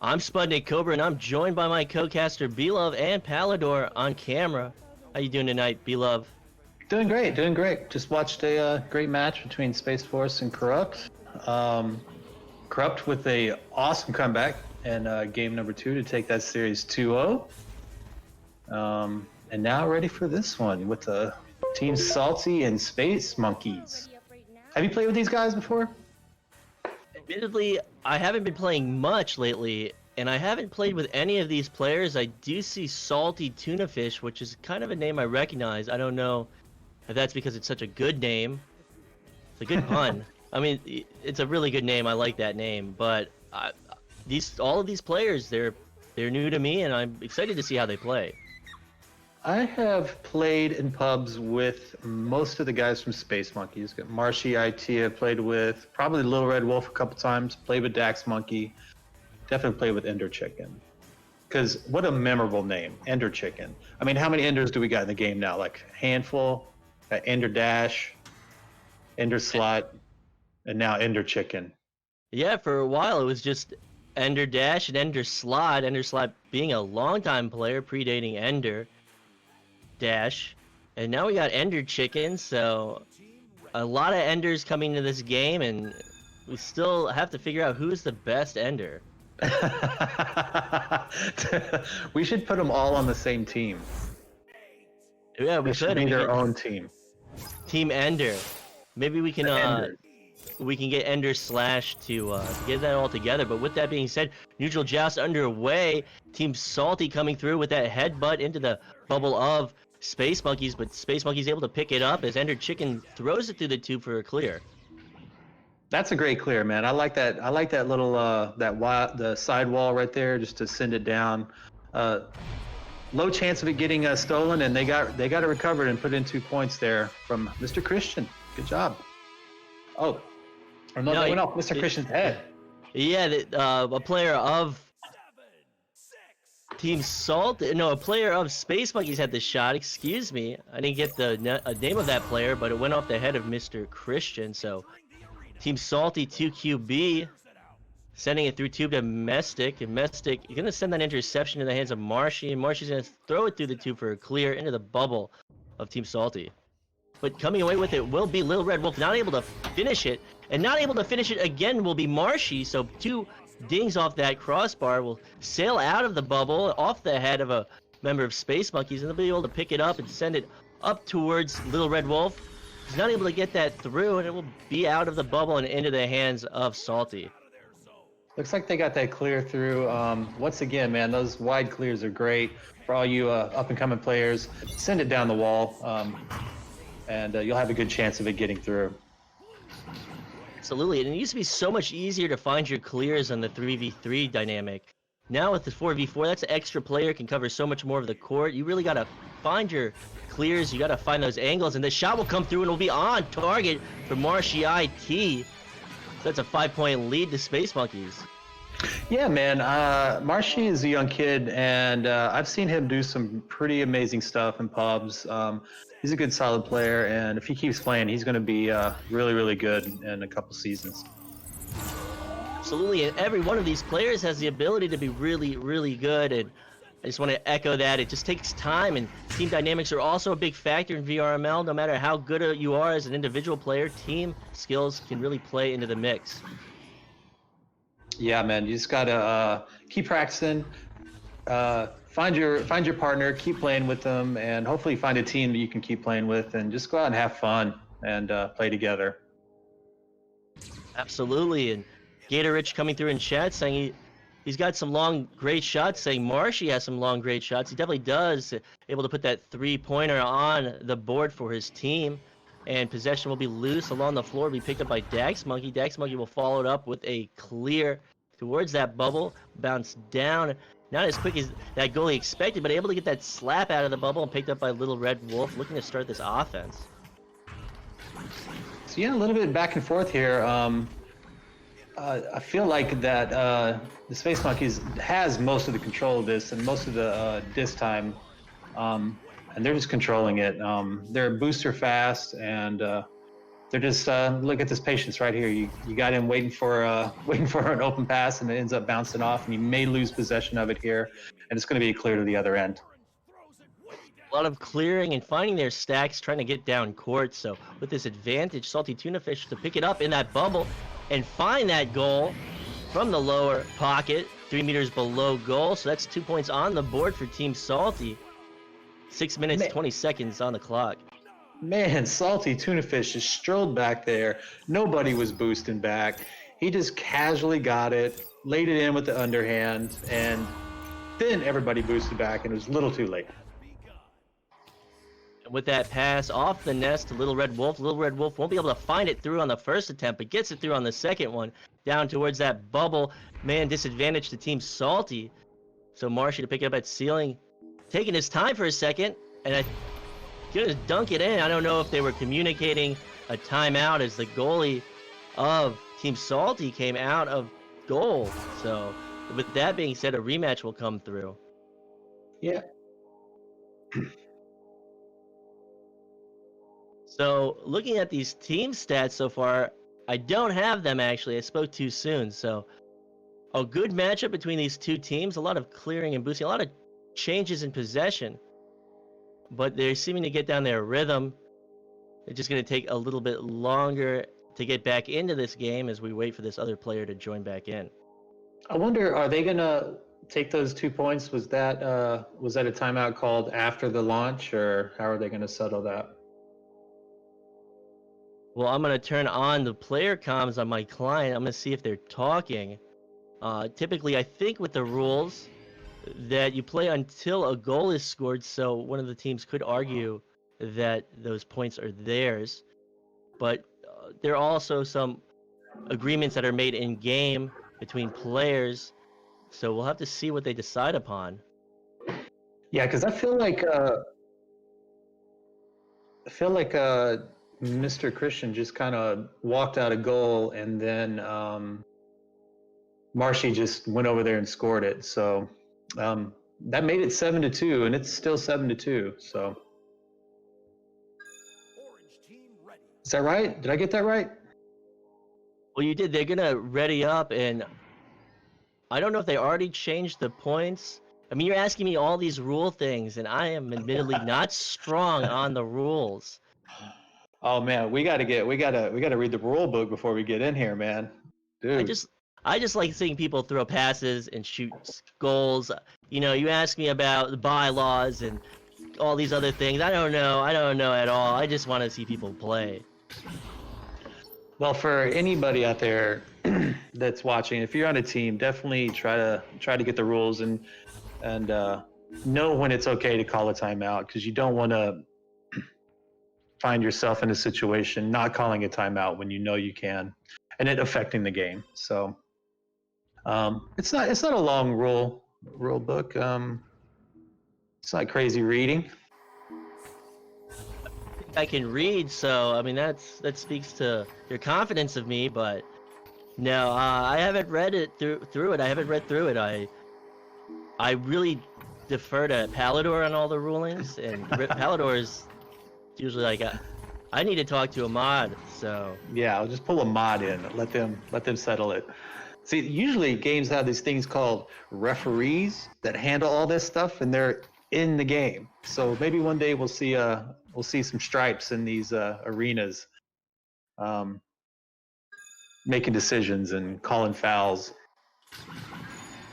I'm SputnikKobra and I'm joined by my co-caster B-Love and Palidore on camera. How you doing tonight, B-Love? Doing great, doing great. Just watched a great match between Space Force and Corrupt. Corrupt with a awesome comeback in game number 2 to take that series 2-0. And now ready for this one with the Team Salty and Space Monkeys. Have you played with these guys before? Admittedly, I haven't been playing much lately, and I haven't played with any of these players. I do see Salty Tuna Fish, which is kind of a name I recognize. I don't know if that's because it's such a good name. It's a good pun. I mean, it's a really good name. I like that name, but all of these players, they're new to me, and I'm excited to see how they play. I have played in pubs with most of the guys from Space Monkeys. Got Marshy, IT, I've played with. Probably Little Red Wolf a couple times. Played with Dax Monkey. Definitely played with Ender Chicken. Because what a memorable name, Ender Chicken. I mean, how many Enders do we got in the game now? Like a handful? Got Ender Dash, Ender Slot, and now Ender Chicken. Yeah, for a while it was just Ender Dash and Ender Slot. Ender Slot being a longtime player, predating Ender Dash. And now we got Ender Chicken, so a lot of Enders coming to this game, and we still have to figure out who's the best Ender. We should put them all on the same team. Yeah, we They should could. be We their could own team. Team Ender. Maybe we can Ender. we can get Ender Slash to get that all together. But with that being said, neutral joust underway. Team Salty coming through with that headbutt into the bubble of Space Monkeys, but Space Monkeys able to pick it up as Ender Chicken throws it through the tube for a clear. That's a great clear, man. I like that. I like that little the side wall right there, just to send it down. Low chance of it getting stolen, and they got it recovered and put in 2 points there from Mr. Christian. Good job. Oh, or no, that went off Mr. Christian's head. Yeah, a player of Team Salt, no, a player of Space Monkeys had the shot. Excuse me, I didn't get the name of that player, but it went off the head of Mr. Christian. So Team Salty 2QB sending it through tube to Mestic, and Mestic you're gonna send that interception in the hands of Marshy, and Marshy's gonna throw it through the tube for a clear into the bubble of Team Salty. But coming away with it will be Little Red Wolf, not able to finish it, and not able to finish it again will be Marshy. So 2 dings off that crossbar will sail out of the bubble off the head of a member of Space Monkeys, and they'll be able to pick it up and send it up towards Little Red Wolf. He's not able to get that through, and it will be out of the bubble and into the hands of Salty. Looks like they got that clear through. Once again, man, those wide clears are great for all you up-and-coming players. Send it down the wall, and you'll have a good chance of it getting through. Absolutely, and it used to be so much easier to find your clears on the 3v3 dynamic. Now with the 4v4, that's an extra player, can cover so much more of the court. You really got to find your clears, you got to find those angles, and the shot will come through and will be on target for Marshy IT. So that's a 5-point lead to Space Monkeys. Yeah, man. Marshy is a young kid, and I've seen him do some pretty amazing stuff in pubs. He's a good, solid player, and if he keeps playing, he's going to be really, really good in a couple seasons. Absolutely, and every one of these players has the ability to be really, really good, and I just want to echo that. It just takes time, and team dynamics are also a big factor in VRML. No matter how good you are as an individual player, team skills can really play into the mix. Yeah, man. You just gotta keep practicing. Find your partner, keep playing with them, and hopefully find a team that you can keep playing with, and just go out and have fun and play together. Absolutely, and Gator Rich coming through in chat saying he's got some long, great shots, saying Marshy has some long, great shots. He definitely does, able to put that 3-pointer on the board for his team, and possession will be loose along the floor, be picked up by Dax Monkey. Dax Monkey will follow it up with a clear towards that bubble, bounce down. Not as quick as that goalie expected, but able to get that slap out of the bubble and picked up by Little Red Wolf, looking to start this offense. So yeah, a little bit back and forth here. I feel like that the Space Monkeys has most of the control of this and most of the disk time, and they're just controlling it. They're booster fast, and they're just look at this patience right here. You got him waiting for an open pass, and it ends up bouncing off, and you may lose possession of it here, and it's going to be clear to the other end. A lot of clearing and finding their stacks, trying to get down court. So with this advantage, Salty Tuna Fish to pick it up in that bubble and find that goal from the lower pocket, 3 meters below goal. So that's 2 points on the board for Team Salty. 6 minutes, 20 seconds on the clock. Man, Salty Tuna Fish just strolled back there. Nobody was boosting back. He just casually got it, laid it in with the underhand, and then everybody boosted back, and it was a little too late. And with that pass off the nest to Little Red Wolf won't be able to find it through on the first attempt, but gets it through on the second one, down towards that bubble. Man, disadvantage to Team Salty. So Marshy to pick it up at ceiling, taking his time for a second, and I gonna dunk it in. I don't know if they were communicating a timeout as the goalie of Team Salty came out of goal. So with that being said, a rematch will come through. Yeah. So looking at these team stats so far, I don't have them actually. I spoke too soon. So a good matchup between these two teams, a lot of clearing and boosting, a lot of changes in possession. But they're seeming to get down their rhythm. It's just going to take a little bit longer to get back into this game as we wait for this other player to join back in. I wonder, are they gonna take those 2 points? Was that a timeout called after the launch, or how are they gonna settle that? Well, I'm going to turn on the player comms on my client. I'm going to see if they're talking. Typically, I think with the rules that you play until a goal is scored, so one of the teams could argue that those points are theirs. But there are also some agreements that are made in game between players, so we'll have to see what they decide upon. Yeah, because I feel like Mr. Christian just kind of walked out a goal, and then Marshy just went over there and scored it. So that made it 7-2, and it's still 7-2. So is that right? Did I get that right? Well, you did. They're going to ready up, and I don't know if they already changed the points. I mean, you're asking me all these rule things, and I am admittedly not strong on the rules. Oh man, we gotta read the rule book before we get in here, man. Dude. I just like seeing people throw passes and shoot goals. You know, you ask me about the bylaws and all these other things. I don't know at all. I just want to see people play. Well, for anybody out there that's watching, if you're on a team, definitely try to get the rules and know when it's okay to call a timeout, because you don't want to find yourself in a situation not calling a timeout when you know you can, and it affecting the game. So it's not a long rule book. It's not crazy reading. I can read, so I mean that speaks to your confidence of me. But no, I haven't read it through it. I haven't read through it. I really defer to Palidore on all the rulings, and Palidore is usually like I need to talk to a mod. So Yeah, I'll just pull a mod in. Let them settle it. See, usually games have these things called referees that handle all this stuff, and they're in the game. So maybe one day we'll see some stripes in these arenas, making decisions and calling fouls.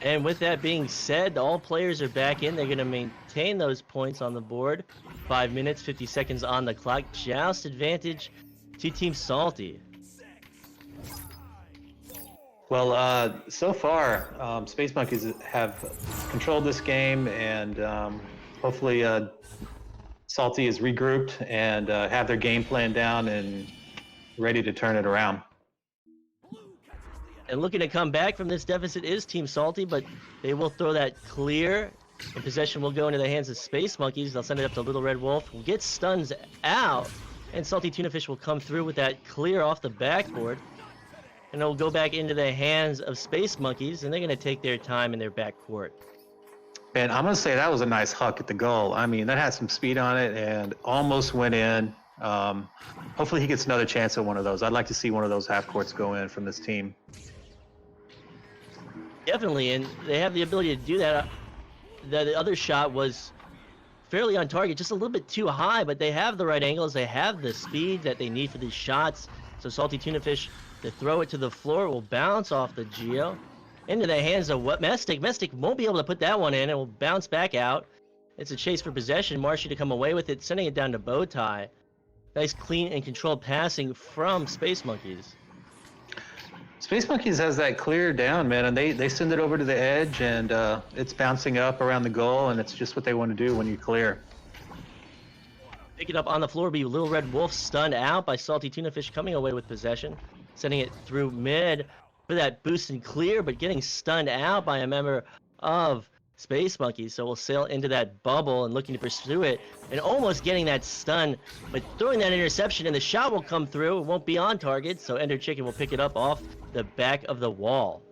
And with that being said, all players are back in. They're going to maintain those points on the board. 5 minutes, 50 seconds on the clock. Joust advantage to Team Salty. Well, so far, Space Monkeys have controlled this game, and hopefully Salty is regrouped and have their game plan down and ready to turn it around. And looking to come back from this deficit is Team Salty, but they will throw that clear, and possession will go into the hands of Space Monkeys. They'll send it up to Little Red Wolf, who gets stuns out, and Salty Tunafish will come through with that clear off the backboard, and it'll go back into the hands of Space Monkeys, and they're going to take their time in their backcourt. And I'm going to say that was a nice huck at the goal. I mean, that had some speed on it and almost went in. Hopefully he gets another chance at one of those. I'd like to see one of those half courts go in from this team. Definitely, and they have the ability to do that. The other shot was fairly on target, just a little bit too high, but they have the right angles. They have the speed that they need for these shots. So Salty Tunafish, to throw it to the floor, will bounce off the Geo into the hands of Mestic. Mestic won't be able to put that one in. It will bounce back out. It's a chase for possession. Marshy to come away with it, sending it down to Bowtie. Nice, clean, and controlled passing from Space Monkeys. Space Monkeys has that clear down, man, and they send it over to the edge, and it's bouncing up around the goal, and it's just what they want to do when you clear. Pick it up on the floor, be Little Red Wolf stunned out by Salty Tunafish, coming away with possession, sending it through mid for that boost and clear, but getting stunned out by a member of Space Monkeys. So we'll sail into that bubble and looking to pursue it and almost getting that stun, but throwing that interception and the shot will come through. It won't be on target, so Ender Chicken will pick it up off the back of the wall.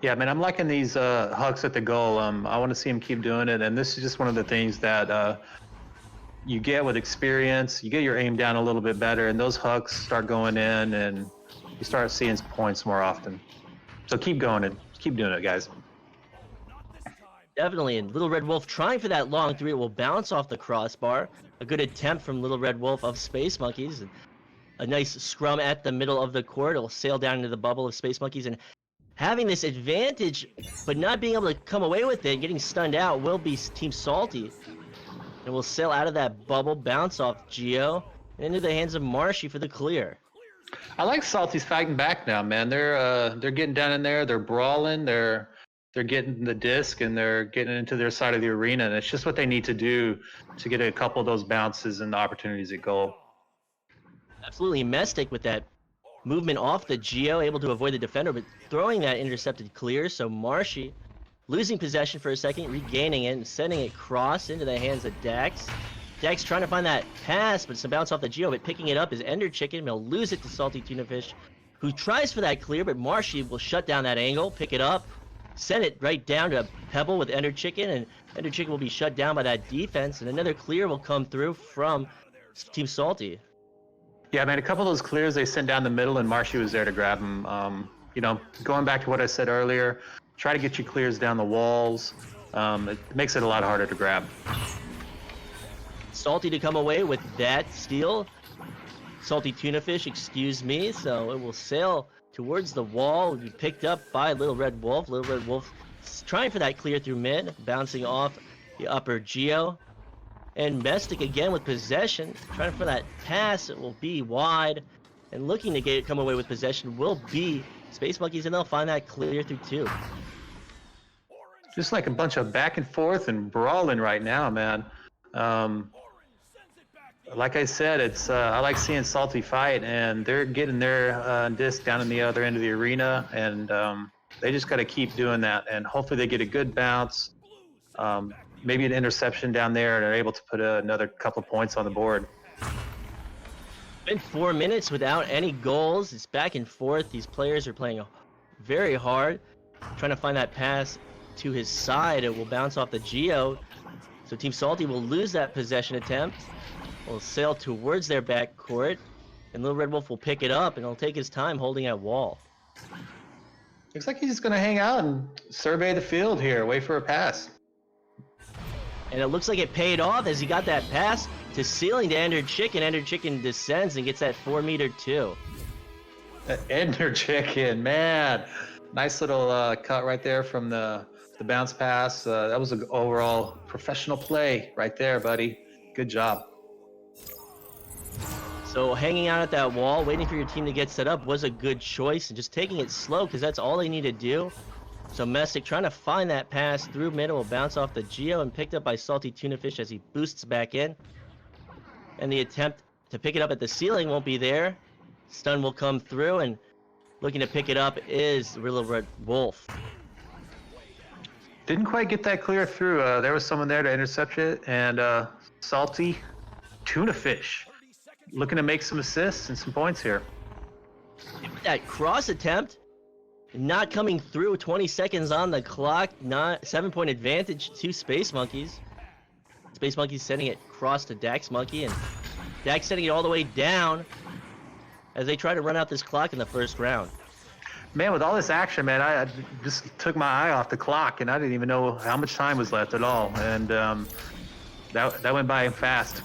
Yeah, man, I'm liking these hucks at the goal. I want to see him keep doing it, and this is just one of the things that you get with experience. You get your aim down a little bit better, and those hucks start going in, and you start seeing points more often. So keep going and keep doing it, guys. Definitely, and Little Red Wolf trying for that long three. It will bounce off the crossbar. A good attempt from Little Red Wolf of Space Monkeys. A nice scrum at the middle of the court. It will sail down into the bubble of Space Monkeys, and having this advantage, but not being able to come away with it, getting stunned out, will be Team Salty. And will sail out of that bubble, bounce off Geo, and into the hands of Marshy for the clear. I like Salty's fighting back now, man. They're getting down in there. They're brawling. They're getting the disc and they're getting into their side of the arena. And it's just what they need to do to get a couple of those bounces and the opportunities at goal. Absolutely Mystic with that movement off the Geo, able to avoid the defender, but throwing that intercepted clear. So Marshy losing possession for a second, regaining it and sending it cross into the hands of Dax. Dax trying to find that pass, but it's a bounce off the Geo, but picking it up is Ender Chicken. He'll lose it to Salty Tuna Fish, who tries for that clear, but Marshy will shut down that angle, pick it up, send it right down to Pebble with Ender Chicken, and Ender Chicken will be shut down by that defense, and another clear will come through from Team Salty. Yeah, man, a couple of those clears they sent down the middle, and Marshy was there to grab them. You know, going back to what I said earlier, try to get your clears down the walls. It makes it a lot harder to grab. Salty to come away with that steal. Salty Tuna Fish, excuse me. So it will sail towards the wall. Will be picked up by Little Red Wolf. Little Red Wolf trying for that clear through mid, bouncing off the upper Geo. And Mystic again with possession, trying for that pass. It will be wide. And looking to come away with possession will be Space Monkeys, and they'll find that clear through two. Just like a bunch of back and forth and brawling right now, man. Like I said, it's I like seeing Salty fight, and they're getting their disc down in the other end of the arena, and they just got to keep doing that, and hopefully they get a good bounce, maybe an interception down there, and are able to put another couple of points on the board. Been 4 minutes without any goals. It's back and forth. These players are playing very hard, trying to find that pass to his side. It will bounce off the Geo, so Team Salty will lose that possession attempt. Will sail towards their back court, and Little Red Wolf will pick it up, and he'll take his time holding that wall. Looks like he's just going to hang out and survey the field here, wait for a pass. And it looks like it paid off as he got that pass to ceiling to Ender Chicken. Ender Chicken descends and gets that 4-meter 2. Ender Chicken, man. Nice little cut right there from the bounce pass. That was an overall professional play right there, buddy. Good job. So hanging out at that wall, waiting for your team to get set up was a good choice, and just taking it slow because that's all they need to do. So Mystic trying to find that pass through middle, will bounce off the Geo and picked up by Salty Tuna Fish as he boosts back in. And the attempt to pick it up at the ceiling won't be there. Stun will come through, and looking to pick it up is Little Red Wolf. Didn't quite get that clear through. There was someone there to intercept it, and Salty Tuna Fish looking to make some assists and some points here. That cross attempt not coming through. 20 seconds on the clock. 7-point advantage to Space Monkeys. Space Monkeys sending it cross to Dax Monkey, and Dax sending it all the way down as they try to run out this clock in the first round. Man, with all this action, man, I just took my eye off the clock, and I didn't even know how much time was left at all. And that went by fast.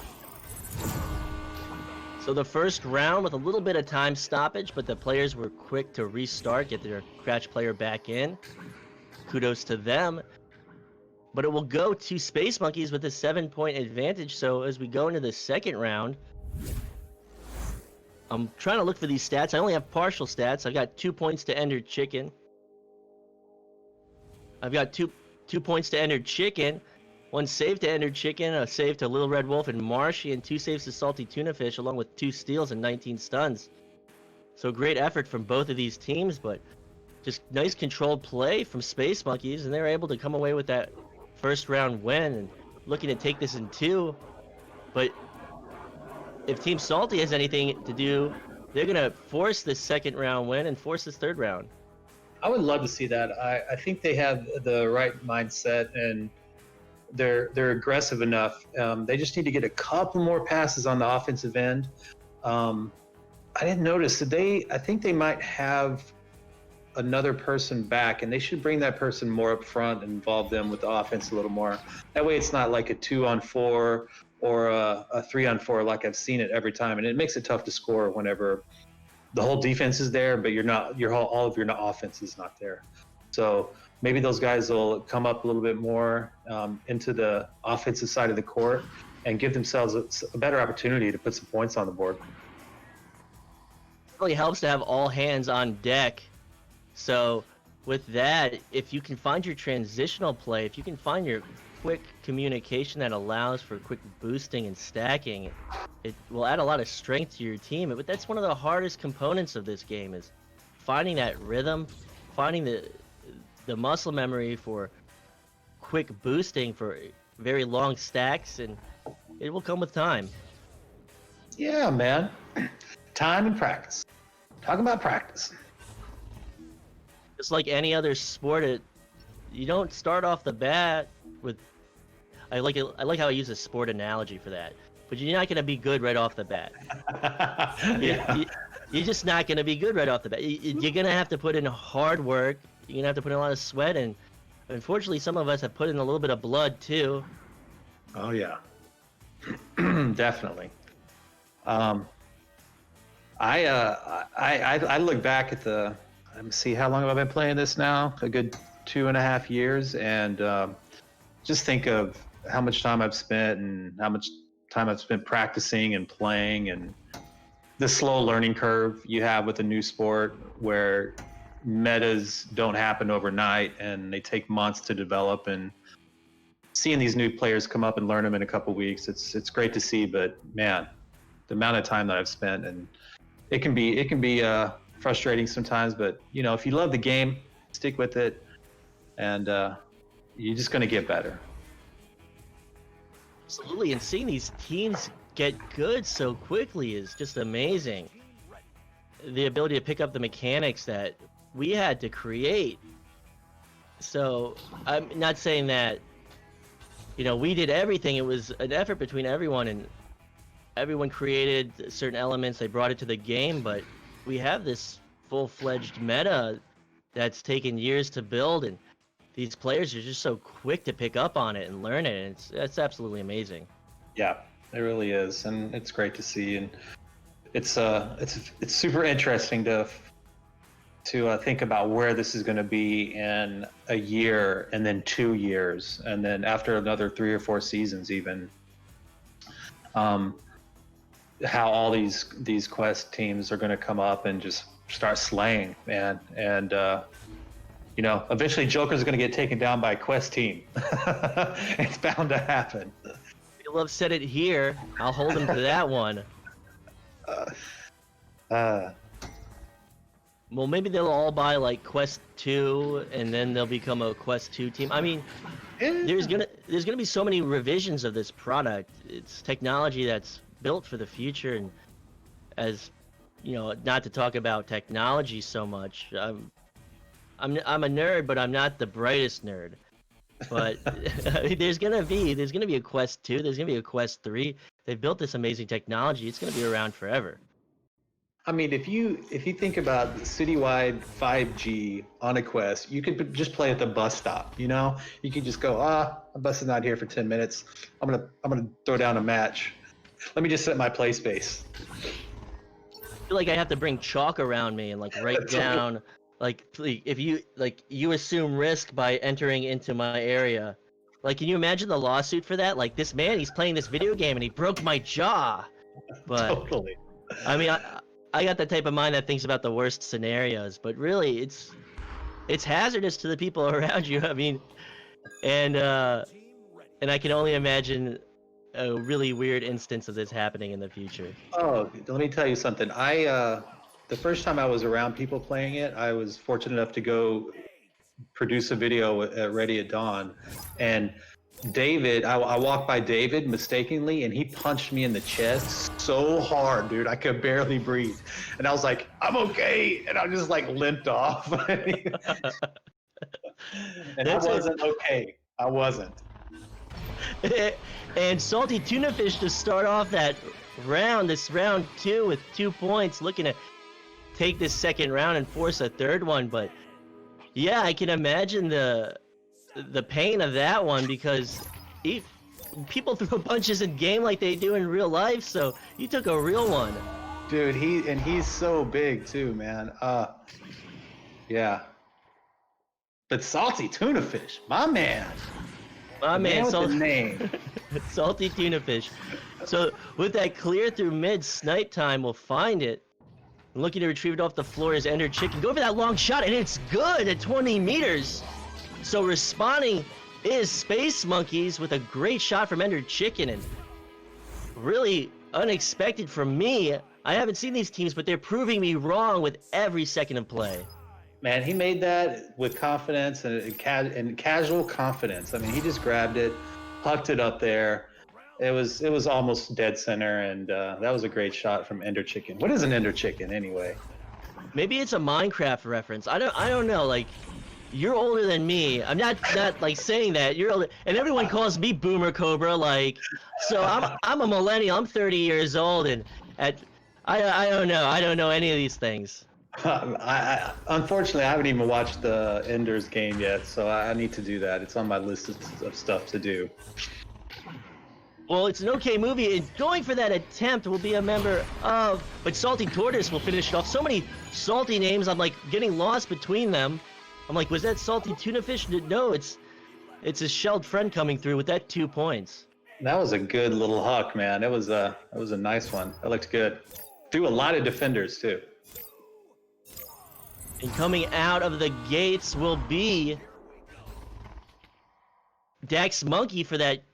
So the first round with a little bit of time stoppage, but the players were quick to restart, get their crouch player back in. Kudos to them. But it will go to Space Monkeys with a 7-point advantage. So as we go into the second round, I'm trying to look for these stats. I only have partial stats. I've got 2 points to Ender Chicken. I've got two points to Ender Chicken. 1 save to Ender Chicken, a save to Little Red Wolf and Marshy, and 2 saves to Salty Tuna Fish, along with 2 steals and 19 stuns. So great effort from both of these teams, but just nice controlled play from Space Monkeys, and they were able to come away with that first round win and looking to take this in 2. But if Team Salty has anything to do, they're gonna force this second round win and force this third round. I would love to see that. I think they have the right mindset and they're aggressive enough. They just need to get a couple more passes on the offensive end. I didn't notice. I think they might have another person back, and they should bring that person more up front and involve them with the offense a little more. That way, it's not like a 2-on-4 or a 3-on-4 like I've seen it every time, and it makes it tough to score whenever the whole defense is there, but all of your offense is not there. So maybe those guys will come up a little bit more into the offensive side of the court and give themselves a better opportunity to put some points on the board. It really helps to have all hands on deck. So with that, if you can find your transitional play, if you can find your quick communication that allows for quick boosting and stacking, it will add a lot of strength to your team. But that's one of the hardest components of this game, is finding that rhythm, finding the muscle memory for quick boosting for very long stacks, and it will come with time. Yeah, man. Time and practice. Talking about practice. Just like any other sport, you don't start off the bat with. I like how I use a sport analogy for that. But you're not gonna be good right off the bat. Yeah. You're just not gonna be good right off the bat. You're gonna have to put in hard work. You're gonna have to put in a lot of sweat, and unfortunately, some of us have put in a little bit of blood too. Oh yeah. Definitely. I look back at let me see, how long have I been playing this now? A good 2.5 years, and just think of how much time I've spent and how much time I've spent practicing and playing, and the slow learning curve you have with a new sport where metas don't happen overnight and they take months to develop, and seeing these new players come up and learn them in a couple weeks, it's great to see. But man, the amount of time that I've spent, and it can be frustrating sometimes, but if you love the game, stick with it, and you're just going to get better. Absolutely, and seeing these teams get good so quickly is just amazing. The ability to pick up the mechanics that we had to create. So I'm not saying that we did everything. It was an effort between everyone, and everyone created certain elements. They brought it to the game, but we have this full-fledged meta that's taken years to build, and these players are just so quick to pick up on it and learn it, and it's absolutely amazing. Yeah, it really is, and it's great to see, and it's super interesting to think about where this is going to be in a year, and then 2 years, and then after another 3 or 4 seasons, even. How all these quest teams are going to come up and just start slaying, man, and eventually Joker's going to get taken down by a quest team. It's bound to happen. Love said it here. I'll hold him to that one. Well, maybe they'll all buy like Quest 2, and then they'll become a Quest 2 team. I mean, there's gonna be so many revisions of this product. It's technology that's built for the future, and as not to talk about technology so much. I'm a nerd, but I'm not the brightest nerd. But I mean, there's gonna be a Quest 2. There's gonna be a Quest 3. They've built this amazing technology. It's gonna be around forever. I mean, if you think about citywide 5G on a Quest, you could just play at the bus stop. You could just go, my bus is not here for 10 minutes. I'm gonna throw down a match. Let me just set my play space. I feel like I have to bring chalk around me and write down. If you assume risk by entering into my area. Can you imagine the lawsuit for that? This man, he's playing this video game and he broke my jaw. But Totally. I mean, I got the type of mind that thinks about the worst scenarios, but really it's hazardous to the people around you. I mean, and I can only imagine a really weird instance of this happening in the future. Oh, let me tell you something. the first time I was around people playing it, I was fortunate enough to go produce a video at Ready at Dawn, and David, I walked by David mistakenly, and he punched me in the chest so hard, dude, I could barely breathe. And I was like, I'm okay, and I just like limped off. And I wasn't okay. I wasn't. And Salty Tuna Fish to start off that round, this round 2 with 2 points, looking to take this second round and force a third one. But yeah, I can imagine the pain of that one, because people throw punches in game like they do in real life, so you took a real one. Dude, he's so big too, man. Yeah. But Salty Tuna Fish, my man. My man, with the name. Salty Tuna Fish. So with that clear through mid, Snipe Time will find it. Looking to retrieve it off the floor is Ender Chicken. Go for that long shot, and it's good at 20 meters. So responding is Space Monkeys with a great shot from Ender Chicken, and really unexpected from me. I haven't seen these teams, but they're proving me wrong with every second of play. Man, he made that with confidence and casual confidence. I mean, he just grabbed it, hucked it up there. It was almost dead center, and that was a great shot from Ender Chicken. What is an Ender Chicken anyway? Maybe it's a Minecraft reference. I don't know. Like, you're older than me. I'm not like saying that. You're older, and everyone calls me Boomer Cobra. Like, so I'm a millennial. I'm 30 years old, and I don't know. I don't know any of these things. Unfortunately, I haven't even watched the Ender's game yet, so I need to do that. It's on my list of stuff to do. Well, it's an okay movie, and going for that attempt will be a member of, but Salty Tortoise will finish it off. So many salty names, I'm like getting lost between them. I'm like, was that Salty Tuna Fish? No, it's a shelled friend coming through with that 2 points. That was a good little huck, man. That was a nice one. That looked good. Threw a lot of defenders too. And coming out of the gates will be Dax Monkey for that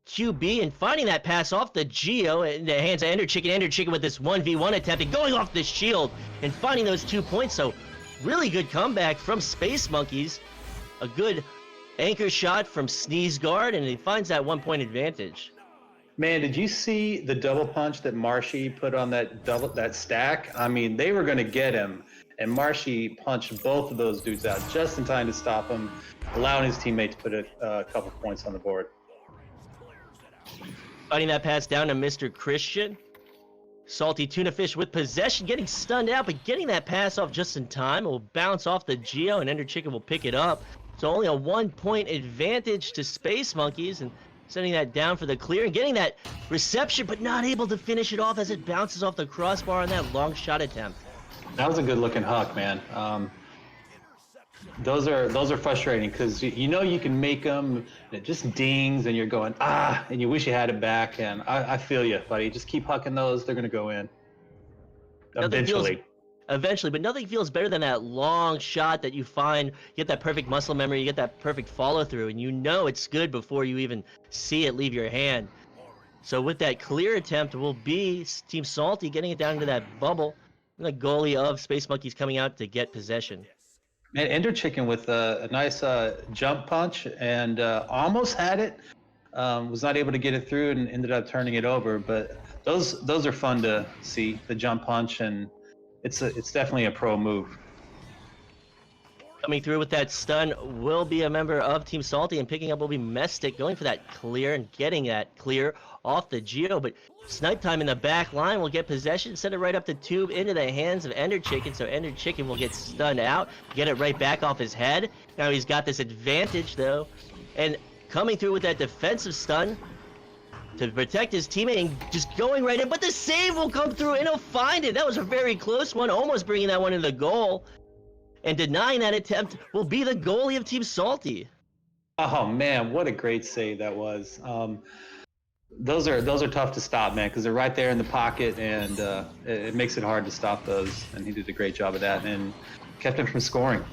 QB, and finding that pass off the Geo in the hands of Ender Chicken. Ender Chicken with this 1v1 attempt and going off the shield and finding those 2 points. So really good comeback from Space Monkeys. A good anchor shot from Sneeze Guard, and he finds that 1 point advantage. Man, did you see the double punch that Marshy put on that stack? I mean, they were going to get him, and Marshy punched both of those dudes out just in time to stop him, allowing his teammate to put a couple points on the board. Finding that pass down to Mr. Christian. Salty Tuna Fish with possession, getting stunned out, but getting that pass off just in time. It will bounce off the Geo, and Ender Chicken will pick it up. So only a 1 point advantage to Space Monkeys, and sending that down for the clear and getting that reception, but not able to finish it off as it bounces off the crossbar on that long shot attempt. That was a good looking huck, man. Those are frustrating, because you know you can make them, and it just dings, and you're going, and you wish you had it back. And I feel you, buddy. Just keep hucking those. They're going to go in. Eventually. Eventually, but nothing feels better than that long shot that you find. You get that perfect muscle memory, you get that perfect follow through, and you know it's good before you even see it leave your hand. So with that clear attempt will be Team Salty getting it down into that bubble, and the goalie of Space Monkeys coming out to get possession. Man, Ender Chicken with a nice jump punch, and almost had it. Was not able to get it through and ended up turning it over. But those are fun to see, the jump punch, and it's definitely a pro move. Coming through with that stun will be a member of Team Salty, and picking up will be Mestic, going for that clear and getting that clear off the Geo. But Snipe Time in the back line will get possession, send it right up the tube into the hands of Ender Chicken. So Ender Chicken will get stunned out, get it right back off his head. Now he's got this advantage though, and coming through with that defensive stun to protect his teammate and just going right in, but the save will come through and he'll find it. That was a very close one, almost bringing that one into the goal. And denying that attempt will be the goalie of Team Salty. Oh man, what a great save that was. Those are tough to stop, man, because they're right there in the pocket, and it makes it hard to stop those. And he did a great job of that and kept him from scoring.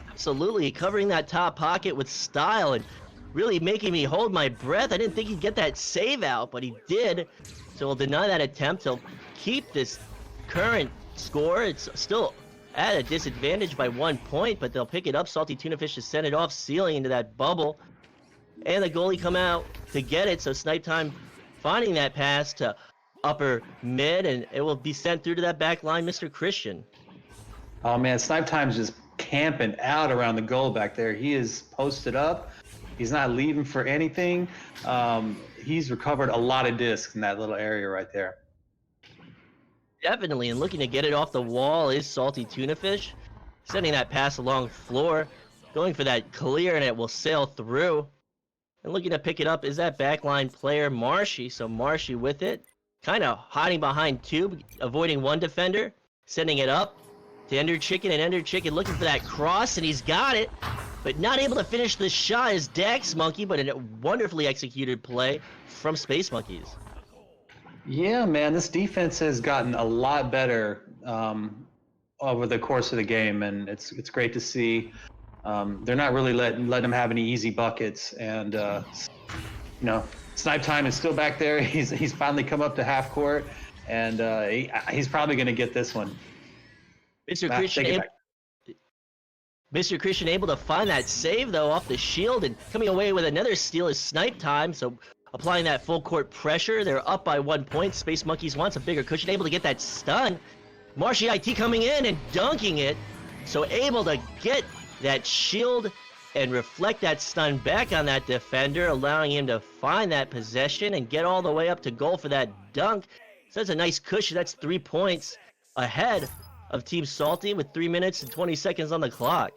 Absolutely, covering that top pocket with style and really making me hold my breath. I didn't think he'd get that save out, but he did. So he'll deny that attempt. He'll keep this current score, it's still at a disadvantage by 1 point, but they'll pick it up. Salty Tunafish to send it off, sealing into that bubble. And the goalie come out to get it, so Snipe Time finding that pass to upper mid, and it will be sent through to that back line, Mr. Christian. Oh man, Snipe Time's just camping out around the goal back there. He is posted up. He's not leaving for anything. He's recovered a lot of discs in that little area right there. Definitely, and looking to get it off the wall is Salty Tunafish. Sending that pass along floor, going for that clear, and it will sail through. And looking to pick it up is that backline player, Marshy. So Marshy with it, kind of hiding behind Tube, avoiding one defender, sending it up to Ender Chicken, and Ender Chicken looking for that cross, and he's got it, but not able to finish the shot is Dax Monkey, but a wonderfully executed play from Space Monkeys. Yeah, man, this defense has gotten a lot better over the course of the game, and it's great to see. They're not really letting them have any easy buckets, and Snipe Time is still back there. He's finally come up to half court, and he's probably going to get this one. Mr. Christian able to find that save though off the shield, and coming away with another steal is Snipe Time. So applying that full court pressure, they're up by 1 point. Space Monkeys wants a bigger cushion, able to get that stun. Marshy IT coming in and dunking it, so able to get that shield and reflect that stun back on that defender, allowing him to find that possession and get all the way up to goal for that dunk. So that's a nice cushion. That's 3 points ahead of Team Salty with 3 minutes and 20 seconds on the clock.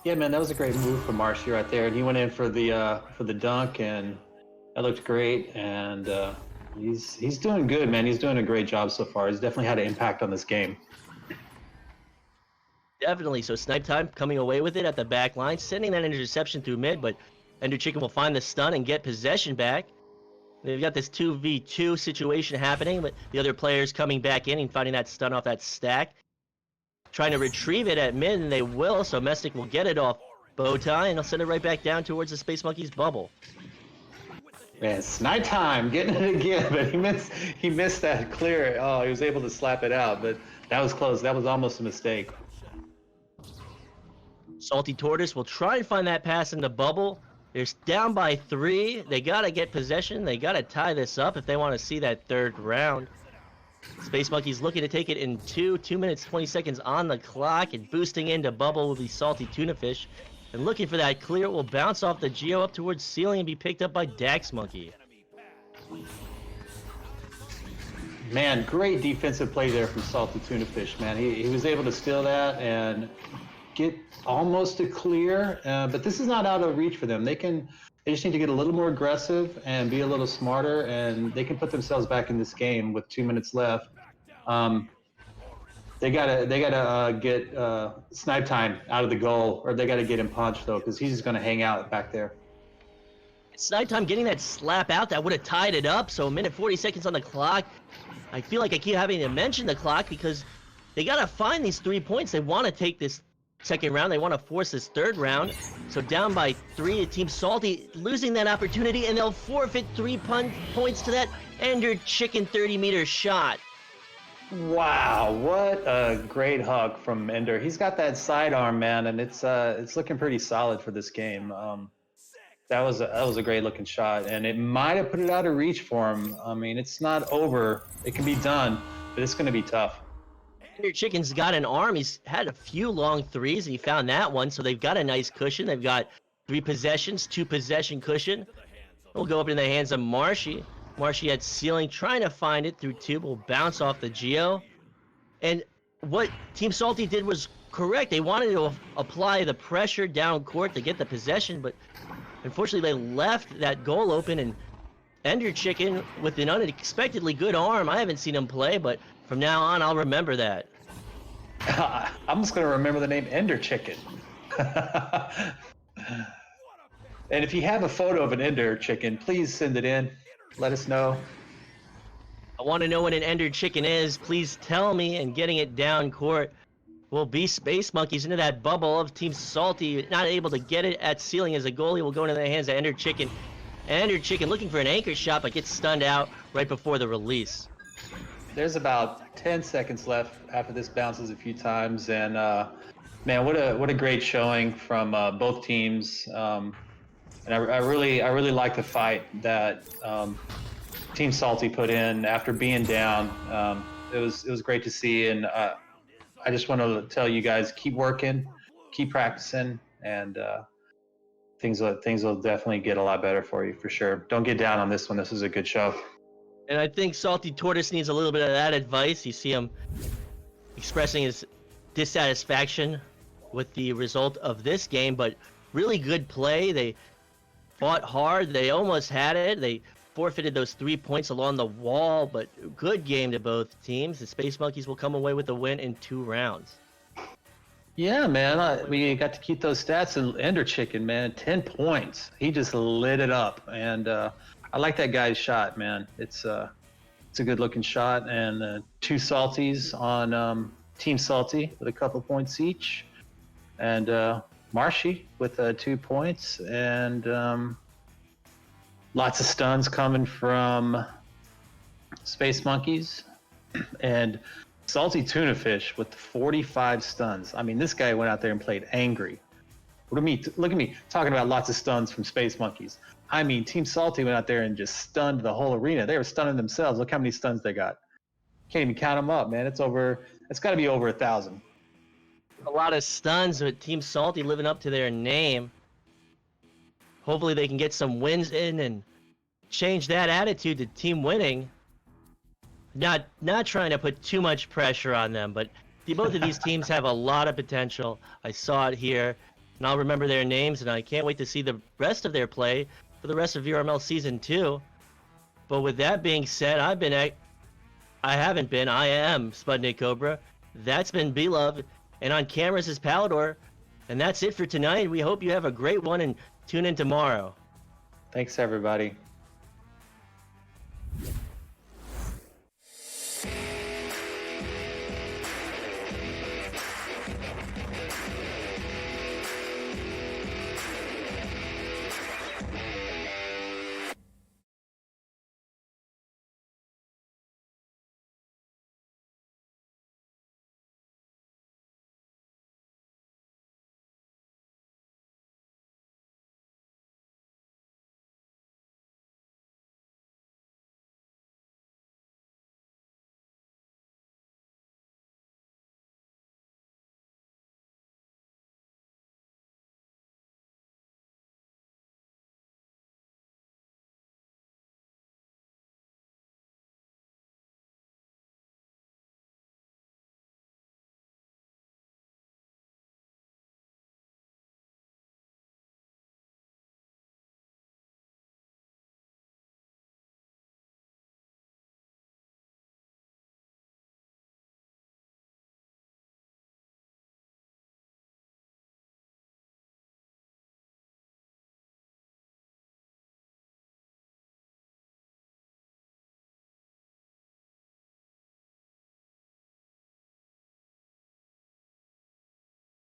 Yeah, man, that was a great move from Marshy right there, and he went in for the dunk, and that looked great. And he's doing good, man. He's doing a great job so far. He's definitely had an impact on this game. Definitely. So Snipe Time coming away with it at the back line, sending that interception through mid, but Ender Chicken will find the stun and get possession back. They've got this 2v2 situation happening, but the other players coming back in and finding that stun off that stack. Trying to retrieve it at mid, and they will, so Mestic will get it off Bowtie, and he'll send it right back down towards the Space Monkeys bubble. Man, Snipe Time getting it again, but he missed that clear. Oh, he was able to slap it out, but that was close. That was almost a mistake. Salty Tortoise will try and find that pass in the bubble. They're down by 3. They got to get possession. They got to tie this up if they want to see that third round. Space Monkeys looking to take it in 2 minutes, 20 seconds on the clock, and boosting into bubble will be Salty Tunafish. And looking for that clear, it will bounce off the Geo up towards ceiling and be picked up by Dax Monkey. Man, great defensive play there from Salty Tunafish, man. He was able to steal that and get almost a clear, but this is not out of reach for them. They just need to get a little more aggressive and be a little smarter, and they can put themselves back in this game with 2 minutes left. They gotta get Snipe Time out of the goal, or they gotta get him punched though, because he's just gonna hang out back there. Snipe Time getting that slap out that would have tied it up. So a minute 40 seconds on the clock. I feel like I keep having to mention the clock because they gotta find these 3 points. They want to take this second round. They want to force this third round. So down by 3, Team Salty losing that opportunity, and they'll forfeit 3 points to that Ender Chicken 30-meter shot. Wow, what a great hug from Ender. He's got that sidearm, man, and it's looking pretty solid for this game. That was a great looking shot, and it might have put it out of reach for him. I mean, it's not over. It can be done, but it's going to be tough. Ender Chicken's got an arm. He's had a few long threes, and he found that one, so they've got a nice cushion. They've got 3 possessions, 2 possession cushion. It'll go up in the hands of Marshy. Marshy at ceiling, trying to find it through tube, will bounce off the Geo. And what Team Salty did was correct. They wanted to apply the pressure down court to get the possession, but unfortunately they left that goal open, and Ender Chicken with an unexpectedly good arm. I haven't seen him play, but from now on I'll remember that. I'm just going to remember the name Ender Chicken. And if you have a photo of an Ender Chicken, please send it in. Let us know. I want to know what an Ender Chicken is. Please tell me, and getting it down court will be Space Monkeys into that bubble of Team Salty. Not able to get it at ceiling as a goalie will go into the hands of Ender Chicken. Ender Chicken looking for an anchor shot, but gets stunned out right before the release. there's about 10 seconds left after this bounces a few times, and man, what a great showing from both teams. And I really like the fight that Team Salty put in after being down. It was great to see, and I just want to tell you guys, keep working, keep practicing, and things will definitely get a lot better for you for sure. Don't get down on this one. This is a good show. And I think Salty Tortoise needs a little bit of that advice. You see him expressing his dissatisfaction with the result of this game, but really good play. They fought hard. They almost had it. They forfeited those 3 points along the wall, but good game to both teams. The Space Monkeys will come away with a win in 2 rounds. Yeah, man, we got to keep those stats. And Ender Chicken, man, 10 points. He just lit it up, and I like that guy's shot, man. It's a good looking shot, and 2 Salties on Team Salty with a couple points each, and Marshy with 2 points, and lots of stuns coming from Space Monkeys, and Salty Tuna Fish with 45 stuns. I mean, this guy went out there and played angry. Look at me talking about lots of stuns from Space Monkeys. I mean, Team Salty went out there and just stunned the whole arena. They were stunning themselves. Look how many stuns they got. Can't even count them up, man. It's got to be over 1,000. A lot of stuns with Team Salty living up to their name. Hopefully they can get some wins in and change that attitude to team winning. Not trying to put too much pressure on them, but both of these teams have a lot of potential. I saw it here, and I'll remember their names, and I can't wait to see the rest of their play for the rest of VRML Season 2. But with that being said, I am SputnikKobra. That's been B-Love, and on cameras is Palidore. And that's it for tonight. We hope you have a great one, and tune in tomorrow. Thanks, everybody.